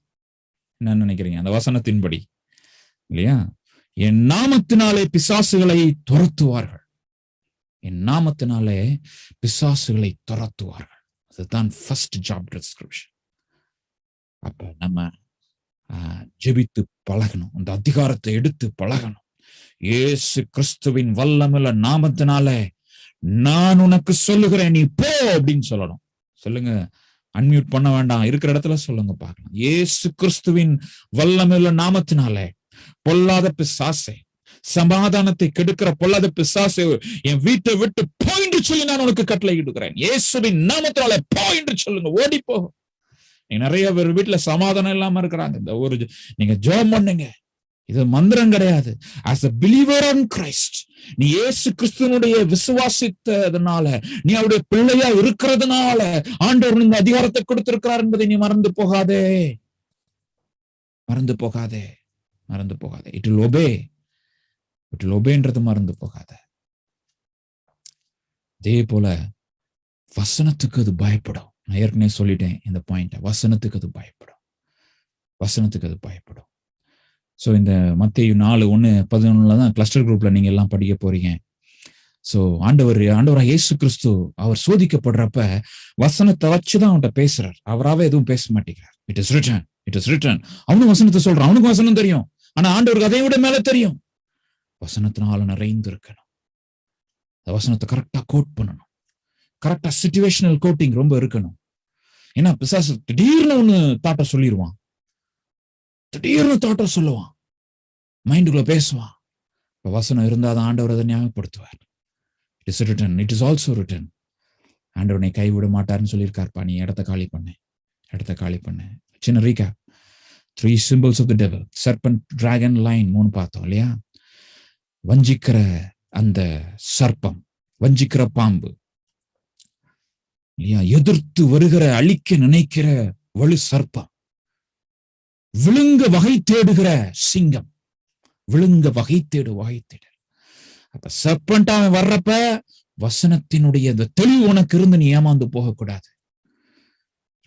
என்ன நினைக்கிறீங்க? அந்த வசனத்தின்படி இல்லையா? என் நாமத்தினாலே பிசாசுகளை துரத்துவார்கள். என் நாமத்தினாலே பிசாசுகளை துரத்துவார்கள். அதுதான் ஃபர்ஸ்ட் ஜாப் டிஸ்கிரிப்ஷன். அப்ப நம்ம ஜெபித்து பழகணும். அந்த அதிகாரத்தை எடுத்து பழகணும். இயேசு கிறிஸ்துவின் வல்லமையுள்ள நாமத்தினாலே நான் உனக்கு சொல்லுகிறேன், நீ போ அப்படின்னு சொல்லணும். சொல்லுங்க, அன்மியூட் பண்ண வேண்டாம், இருக்கிற இடத்துல சொல்லுங்க பார்க்கலாம். இயேசு கிறிஸ்துவின் வல்லமையுள்ள நாமத்தினாலே பொல்லாத பிசாசை, சமாதானத்தை கெடுக்கிற பொல்லாத பிசாசை என் வீட்டை விட்டு போயின்று சொல்லி நான் உனக்கு கட்டளை இடுகிறேன். இயேசுவின் நாமத்தினால போயின்று சொல்லுங்க, ஓடி போ. நிறைய பேர் வீட்டுல சமாதானம் இல்லாம இருக்கிறாங்க. இந்த ஒரு நீங்க ஜெபம் பண்ணுங்க. இது மந்திரம் கிடையாது. as a believer in Christ, நீ இயேசு கிறிஸ்துவனுடைய விசுவாசித்ததுனால, நீ அவருடைய பிள்ளையா இருக்கிறதுனால ஆண்டவர் இந்த அதிகாரத்தை கொடுத்திருக்கிறார் என்பதை நீ மறந்து போகாதே. It will obeyன்றது மறந்து போகாத. அதே போல வசனத்துக்கு அது பயப்படும். நான் ஏற்கனவே சொல்லிட்டேன் இந்த பாயிண்ட். வசனத்துக்கு அது பயப்படும். சோ இந்த மத்தேயு 4:1-11 தான் கிளஸ்டர் குரூப்ல நீங்க எல்லாம் படிக்க போறீங்க. சோ ஆண்டவராக இயேசு கிறிஸ்து அவர் சோதிக்கப்படுறப்ப வசனத்தை வச்சுதான் அவன்கிட்ட பேசுறார். அவராவே எதுவும் பேச மாட்டேங்கிறார். It is written. அவனும் வசனத்தை சொல்றான். அவனுக்கும் வசனம் தெரியும். ஆனா ஆண்டவருக்கு அதை விட மேல தெரியும். வசனத்தினால நிறைந்து இருக்கணும். அந்த வசனத்தை கரெக்டா கோட் பண்ணணும். கரெக்டா சிச்சுவேஷனல் கோட்டிங் ரொம்ப இருக்கணும். ஏன்னா பிசாசு திடீர்னு ஒண்ணு தாட்ட சொல்லிடுவான். சொல்லுவான், மைண்டுக்குள்ள பேசுவான். வசனம் இருந்தாதான் ஆண்டவர் அதை ஞாபகப்படுத்துவார். It is also written. ஆண்டவனை கைவிட மாட்டாருன்னு சொல்லியிருக்காருப்பா. நீ இடத்த காலி பண்ணு. சின்ன recap. 3 symbols of the devil. serpent, dragon, lion 3 பார்த்தோம் இல்லையா? வஞ்சிக்கிற அந்த சர்ப்பம், வஞ்சிக்கிற பாம்பு இல்லையா? எதிர்த்து வருகிற, அழிக்க நினைக்கிற வலு சர்ப்பம், விழுங்க வகை தேடுகிற சிங்கம், வகை தேடு. அப்ப சர்பண்டா வர்றப்ப வசனத்தினுடைய இந்த தெளிவு உனக்கு இருந்து நீ ஏமாந்து போகக்கூடாது.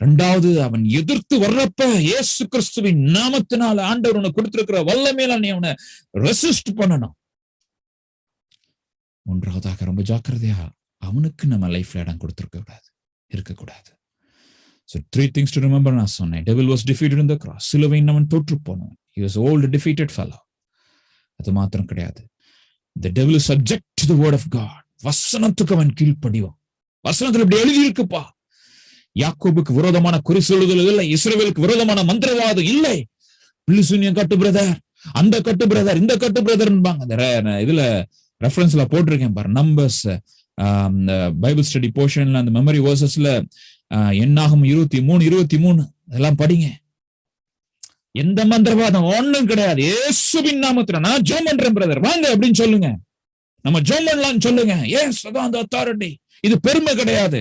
2வது, அவன் எதிர்த்து வர்றப்ப இயேசு கிறிஸ்துவின் நாமத்தினால ஆண்டவர் உனக்கு கொடுத்திருக்கிற வல்லமையில நீ அவனை ரெசிஸ்ட் பண்ணணும். 3வதாக ரொம்ப ஜாக்கிரதையா அவனுக்கு நம்ம லைஃப்ல இடம் இருக்கக்கூடாது. So 3 things to remember. நான் சொன்னேன், devil was defeated in the cross. சிலுவையின் அவன் தோற்று போனான். He was old defeated fellow. அது மாத்திரம் கிடையாது. The devil is subject to the word of God. வசனத்துக்கு அவன் கீழ்ப்படிவான். வசனத்துல இப்படி எழுதி இருக்குப்பா. யாக்கோபுக்கு விரோதமான குறி சொல்லுதல் இல்லை, இஸ்ரவேலுக்கு விரோதமான மந்திரவாதம் இல்லை. பிலிசூனியம் கட்டு பிரதர், அந்த கட்டு பிரதர், இந்த கட்டு பிரதர்ன்பாங்க. இதுல ரெஃபரன்ஸ்ல போட்டிருக்கேன் பாரு. நம்பர்ஸ் பைபிள் ஸ்டடி போர்ஷன்ல அந்த மெமரி வேர்சஸ்ல என்னாகும் 23 அதெல்லாம் படிங்க. எந்த மந்திரவாதம் ஒண்ணும் கிடையாது. இயேசுவின் நாமத்துல நான் ஜெபம் பண்றேன் பிரதர், வாங்க அப்படின்னு சொல்லுங்க. நம்ம ஜெபம் பண்ணலாம்னு சொல்லுங்க. எஸ், அதான் அந்த அத்தாரிட்டி. இது பெருமை கிடையாது.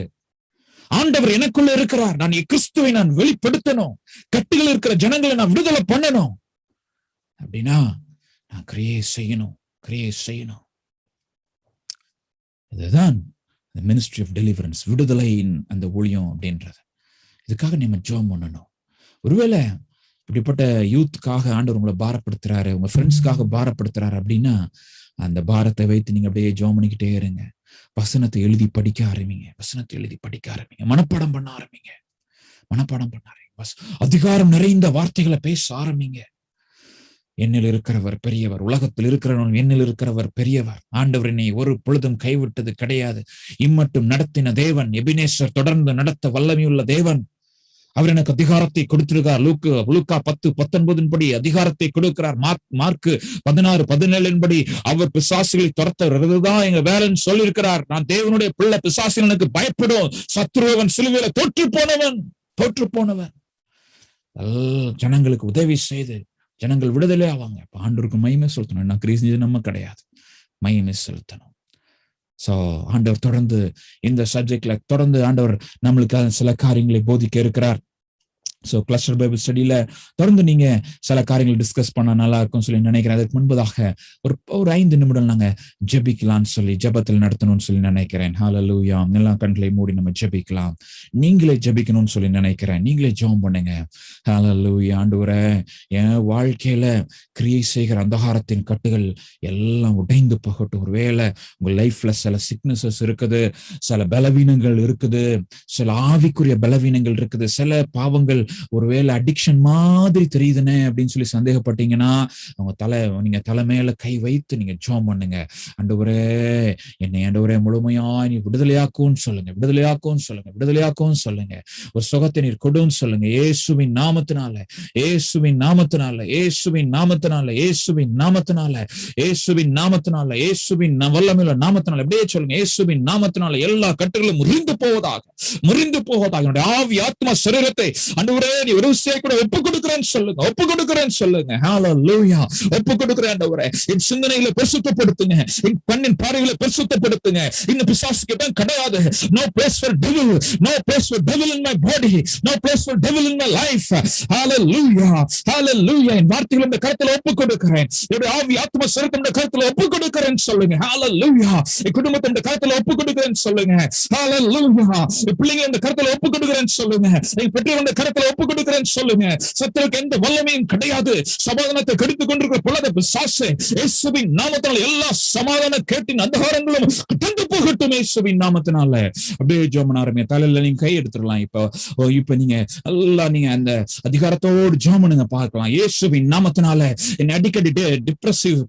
ஆண்டவர் எனக்குள்ள இருக்கிறார். நான் கிறிஸ்துவை நான் வெளிப்படுத்தணும். கட்டுகள் இருக்கிற ஜனங்களை நான் விடுதலை பண்ணணும் அப்படின்னா நான் கிரியை செய்யணும். இதுதான் மினிஸ்ட்ரி ஆஃப் டெலிவரன்ஸ், விடுதலையின் அந்த ஊழியம் அப்படின்றது. இதுக்காக நம்ம ஜெபம் பண்ணணும். ஒருவேளை இப்படிப்பட்ட யூத்துக்காக ஆண்டவர் உங்களை பாரப்படுத்துறாரு, உங்க ஃப்ரெண்ட்ஸ்க்காக பாரப்படுத்துறாரு அப்படின்னா, அந்த பாரத்தை வைத்து நீங்க அப்படியே ஜெபம் பண்ணிக்கிட்டே இருங்க. வசனத்தை எழுதி படிக்க ஆரம்பிங்க. வசனத்தை எழுதி படிக்க ஆரம்பிங்க. மனப்பாடம் பண்ண ஆரம்பிங்க. மனப்பாடம் பண்ண ஆரம்பிங்க. அதிகாரம் நிறைந்த வார்த்தைகளை பேச ஆரம்பிங்க. என்னில் இருக்கிறவர் பெரியவர், உலகத்தில் இருக்கிறவன் என்னில் இருக்கிறவர் பெரியவர். ஆண்டவர் என்னை ஒரு பொழுதும் கைவிட்டது கிடையாது. இம்மட்டும் நடத்தின தேவன், எபினேசர் தொடர்ந்து நடத்த வல்லமையுள்ள தேவன். அவர் எனக்கு அதிகாரத்தை கொடுத்திருக்கார். லூக்கா 10:19 படி அதிகாரத்தை கொடுக்கிறார். மார்க்கு 16:17 படி அவர் பிசாசுகளை துரத்துறதுதான் எங்க வேலைன்னு சொல்லி இருக்கிறார். நான் தேவனுடைய பிள்ளை, பிசாசுகள் எனக்கு பயப்படும். சத்ருவன் சிலுவையில தோற்று போனவன் ஜனங்களுக்கு உதவி செய்து ஜனங்கள் விடுதலை ஆவாங்க. ஆண்டவருக்கு மகிமை செலுத்தணும். நான் கிறிஸ்து நம்ம கிடையாது, மகிமை செலுத்தணும். சோ ஆண்டவர் தொடர்ந்து இந்த சப்ஜெக்ட்ல தொடர்ந்து ஆண்டவர் நம்மளுக்கு சில காரியங்களை போதிக்க இருக்கிறார். ஸோ கிளஸ்டர் பைபிள் ஸ்டடியில தொடர்ந்து நீங்க சில காரியங்கள் டிஸ்கஸ் பண்ண நல்லா இருக்கும்னு சொல்லி நினைக்கிறேன். அதுக்கு முன்பதாக ஒரு 5 நிமிடம் நாங்க ஜெபிக்கலாம்னு சொல்லி ஜெபத்தில் நடத்தணும்னு சொல்லி நினைக்கிறேன். ஹல்லேலூயா. எல்லா கண்களை மூடி நம்ம ஜெபிக்கலாம். நீங்களே ஜெபிக்கணும்னு சொல்லி நினைக்கிறேன். நீங்களே ஜெபம் பண்ணுங்க. ஹல்லேலூயா. ஆண்டவரே, என் வாழ்க்கையில கிரியை செய்கிற அந்தகாரத்தின் கட்டுகள் எல்லாம் உடைந்து போகட்டும். ஒருவேளை உங்க லைஃப்ல சில சிக்னஸஸ் இருக்குது, சில பலவீனங்கள் இருக்குது, சில ஆவிக்குரிய பலவீனங்கள் இருக்குது, சில பாவங்கள் ஒருவேளை அடிக்ஷன் மாதிரி தெரியுதுன்னு அப்படின்னு சொல்லி சந்தேகப்பட்டீங்கன்னா நீங்க தலை மேல கை வைத்து நீங்க ஜெபம் பண்ணுங்க. ஆண்டவரே, என்னை ஆண்டவரே முழுமையா நீ விடுதலையாக்குன்னு சொல்லுங்க. விடுதலையாக்குன்னு சொல்லுங்க. ஒரு சுகத்தை நீர் கொடுன்னு சொல்லுங்க. இயேசுவின் நாமத்தினால, இயேசுவின் நாமத்தினால, இயேசுவின் நாமத்தினால, இயேசுவின் நாமத்தினால, இயேசுவின் நாமத்தினால, இயேசுவின் வல்லமையுள்ள நாமத்தினால அப்படியே சொல்லுங்க. இயேசுவின் நாமத்தினால எல்லா கட்டுகளும் முறிந்து போவதாக. என்னுடைய ஆவி, ஆத்மா, சரீரத்தை ஆண்டவரே நீ ஒரு விஷயம் கூட ஒப்பு கொடுக்கிறேன்னு சொல்லுங்க. ஹல்லேலூயா. ஒப்பு கொடுக்கிறேன் ஆண்டவரே. என் சிந்தனைகளை பரிசுத்தப்படுத்துங்க. என் கண்ணின் பார்வைகளை பரிசுத்தப்படுத்துங்க. இந்த பிசாசுக்கு இடம் கிடையாது. No place for devil. No place for devil in my body. No place for devil in my life. Hallelujah. Hallelujah. என் வார்த்தைகளை இந்த கருத்துல ஒப்பு கொடுக்கிறேன். என்னுடைய ஆவி, ஆத்மா, சரீரத்தை இந்த கருத்துல ஒப்பு கொடுக்கிறேன்னு சொல்லுங்க. Hallelujah. என் குடும்பத்தை இந்த கருத்துல ஒப்பு கொடுக்கிறேன்னு சொல்லுங்க. Hallelujah. என் பிள்ளைங்களை இந்த கருத்துல ஒப்பு கொடுக்கிறேன்னு சொல்லுங்க. என் பெற்றோர் இந்த கருத்துல ஒப்பு கொடுக்கிறேன்னு சொல்லுங்க. சத்துருக்கு எந்த வல்லமையும் கிடையாது. சமாதானத்தை கெடுத்துக் கொண்டிருக்கிற பொல்லாத பிசாசு இயேசுவின் நாமத்தினால எல்லா சமாதான கேட்டின் அந்தகாரங்களும் கடந்து போகட்டும் இயேசுவின் நாமத்தினால. அப்படியே ஜெபம் பண்ண ஆரம்பிங்க. தலையில நீங்க கை எடுத்துடலாம். இப்ப நீங்க எல்லாம் நீங்க அந்த அதிகாரத்தோடு ஜெபம் பண்ணுங்க பார்க்கலாம். இயேசுவின் நாமத்தினால என்னை அடிக்கடி டிப்ரெசிவ்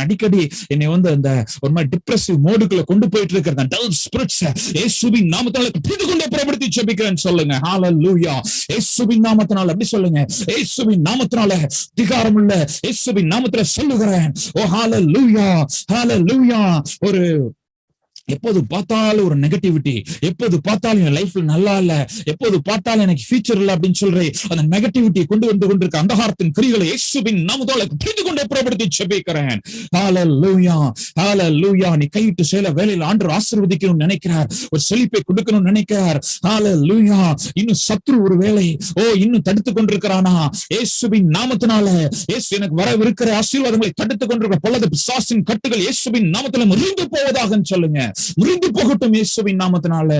அடிக்கடி என்னை வந்து அந்த ஒரு மாதிரி டிப்ரெசிவ் மோடுக்குள்ள கொண்டு போயிட்டு இருக்கிற டல் ஸ்பிரிட்ஸ் இயேசுவின் நாமத்தினால பிடித்து கொண்டே புறப்படுத்தி ஜெபிக்கிறேன்னு சொல்லுங்க. ஹல்லேலூயா. இயேசுவின் நாமத்தினால அப்படி சொல்லுங்க. இயேசுவின் நாமத்தினால அதிகாரமுள்ள இயேசுவின் நாமத்தில சொல்லுகிறேன். ஓ ஹல்லேலூயா. ஹல்லேலூயா. ஒரு எப்போது பார்த்தாலும் ஒரு நெகட்டிவிட்டி, எப்போது பார்த்தாலும் என் லைஃப்ல நல்லா இல்ல, எப்போது பார்த்தாலும் எனக்கு ஃபியூச்சர் இல்ல அப்படின்னு சொல்றேன். அந்த நெகட்டிவிட்டியை கொண்டு வந்து கொண்டிருக்க அந்தகாரத்தின் கிரிகளை இயேசுவின் நாமத்தால பிடித்து கொண்டே புறப்படுத்தி ஜெபிக்கிறேன். ஹல்லேலூயா. ஹல்லேலூயா. நீ கையிட்டு செய்யல வேலையில ஆண்டவர் ஆசீர்வதிக்கணும்னு நினைக்கிறார். ஒரு செழிப்பை கொடுக்கணும்னு நினைக்கிறார். ஹல்லேலூயா. இன்னும் சத்ரு ஒரு வேலை இன்னும் தடுத்து கொண்டிருக்கிறானா? இயேசுவின் நாமத்தினால இயேசு எனக்கு வரவிருக்கிற ஆசீர்வாதங்களை தடுத்து கொண்டிருக்கிற பொல்லாத பிசாசின் கட்டுகள் இயேசுவின் நாமத்தில முறிந்து போவதாக சொல்லுங்க. முறிந்து போகட்டும் இயேசுவின் நாமத்தினால.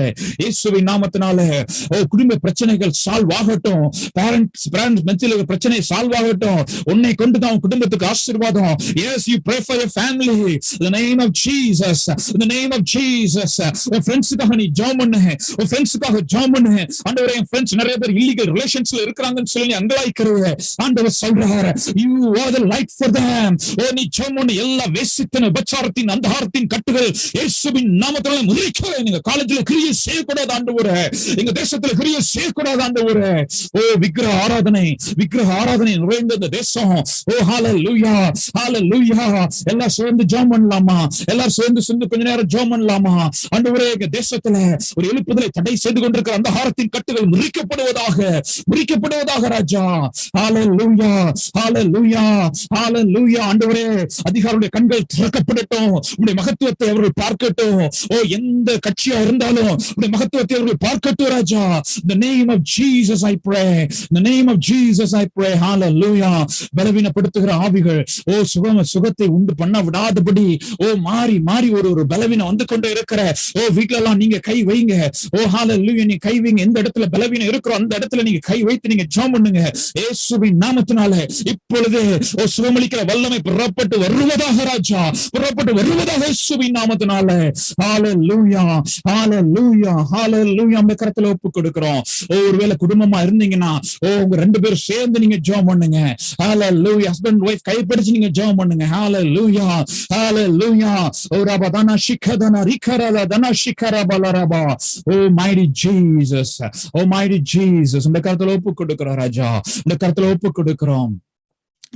இயேசுவின் நாமத்தினால குடும்ப பிரச்சனைகள் சால்வ் ஆகட்டும். பேரண்ட்ஸ் மத்தியில பிரச்சனை சால்வ் ஆகட்டும். உன்னை கொண்டு தான் குடும்பத்துக்கு ஆசீர்வாதம். Yes, you pray for your family in the name of Jesus. In the name of Jesus. உன் ஃப்ரெண்ட்ஸ்க்காக நீ ஜெபம் பண்ணு. உன் ஃப்ரெண்ட்ஸ்க்காக ஜெபம் பண்ணு. ஆண்டவரே, என் ஃப்ரெண்ட்ஸ் நிறைய பேர் இல்லீகல் ரிலேஷன்ஸ்ல இருக்காங்கன்னு சொல்லி அங்கலாய்க்கிறவே ஆண்டவர் சொல்றார். You are the light for them. நீ ஜெபம் பண்ணு. எல்லா வேசித்தன உபச்சாரத்தின் அந்தகாரத்தின் கட்டுகள் இயேசுவின் நாமத்தினால முறிக்கிறேன். நீங்க காலேஜ்ல கிரியை செய்யக்கூடாது ஆண்டவரே. எங்க தேசத்துல கிரியை செய்யக்கூடாது ஆண்டவரே. விக்கிரக ஆராதனை நிறைந்த இந்த தேசம். ஹல்லேலூயா. ஹல்லேலூயா. எல்லாம் சேர்ந்து ஜெபம் பண்ணலாமா? எல்லாரும் சேர்ந்து கொஞ்ச நேரம் ஜெபம் பண்ணலாமா? ஆண்டவரே, எங்க தேசத்துல ஒரு எழுப்புதலை தடை செய்து கொண்டிருக்கிற அந்த ஆரத்தின் கட்டுகள் முறிக்கப்படுவதாக ராஜா. ஹல்லேலூயா. ஹல்லேலூயா. ஹல்லேலூயா. ஆண்டவரே, அதிகாரியுடைய கண்கள் திறக்கப்படட்டும். உம்முடைய மகத்துவத்தை அவர்கள் பார்க்கட்டும். இருந்தாலும், எந்த கட்சியா இருந்தாலும் உடைய மகத்துவத்தை அவர்கள் பார்க்கட்டும் ராஜா. In the name of Jesus I pray. In the name of Jesus I pray. Hallelujah. பலவீனப்படுத்துகிற ஆவிகள் சுகத்தை உண்டு பண்ண விடாதபடி மாறி மாறி ஒரு பலவீனம் வந்து கொண்டு இருக்கிற வீட்டுல எல்லாம் நீங்க கை வைங்க. ஹalleluya. நீங்க கை வைங்க. எந்த இடத்துல பலவீனம் இருக்கிறோ அந்த இடத்துல நீங்க கை வைத்து நீங்க ஜெபம் பண்ணுங்க. இயேசுவின் நாமத்தினால இப்பொழுது சுகமளிக்கிற வல்லமை புறப்பட்டு வருவதாக ராஜா, புறப்பட்டு வருவதாக இயேசுவின் நாமத்தினால. ஹalleluya, ஹalleluya, ஹalleluya. அந்த கரத்துல ஒப்பு கொடுக்கிறோம். ஒருவேளை குடும்பமா இருந்தீங்கன்னா உங்க ரெண்டு பேரும் சேர்ந்து நீங்க ஜெபம் பண்ணுங்க. ஹalleluya. ஹஸ்பண்ட் வைஃப் கைப்பிடிச்சு நீங்க ஜெபம் பண்ணுங்க. ஹalleluya, ஹalleluya. ரபதனா ஷிகதனா ரிகரல தனா ஷிகரபலரபா. mighty Jesus, mighty Jesus. இந்த கரத்துல ஒப்பு கொடுக்கிறோம் ராஜா, இந்த கரத்துல ஒப்பு கொடுக்கிறோம்.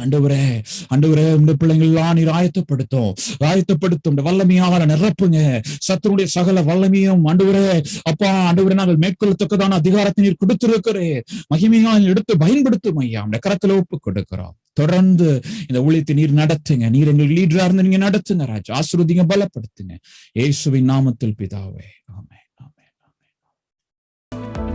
ஆண்டவரே, ஆண்டவரே, உடைய பிள்ளைகள் எல்லாம் நீர் ஆயத்தப்படுத்தும் வல்லமையாக நிரப்புங்க. சத்துருடைய சகல வல்லமையும் ஆண்டவரே, அப்பா ஆண்டவரே, நாங்கள் மேற்கொள்ளத்தக்கதான அதிகாரத்தை நீர் கொடுத்திருக்கிறேன். மகிமையாக எடுத்து பயன்படுத்தும் ஐயா. அந்த கரத்துல ஒப்பு கொடுக்கிறோம். தொடர்ந்து இந்த ஊழியத்தை நீர் நடத்துங்க. நீர் எங்களுக்கு லீடரா இருந்து நீங்க நடத்துங்க ராஜா. ஆசீர்வதிங்க, பலப்படுத்துங்க. இயேசுவின் நாமத்தில் பிதாவே, ஆமென், ஆமென், ஆமென்.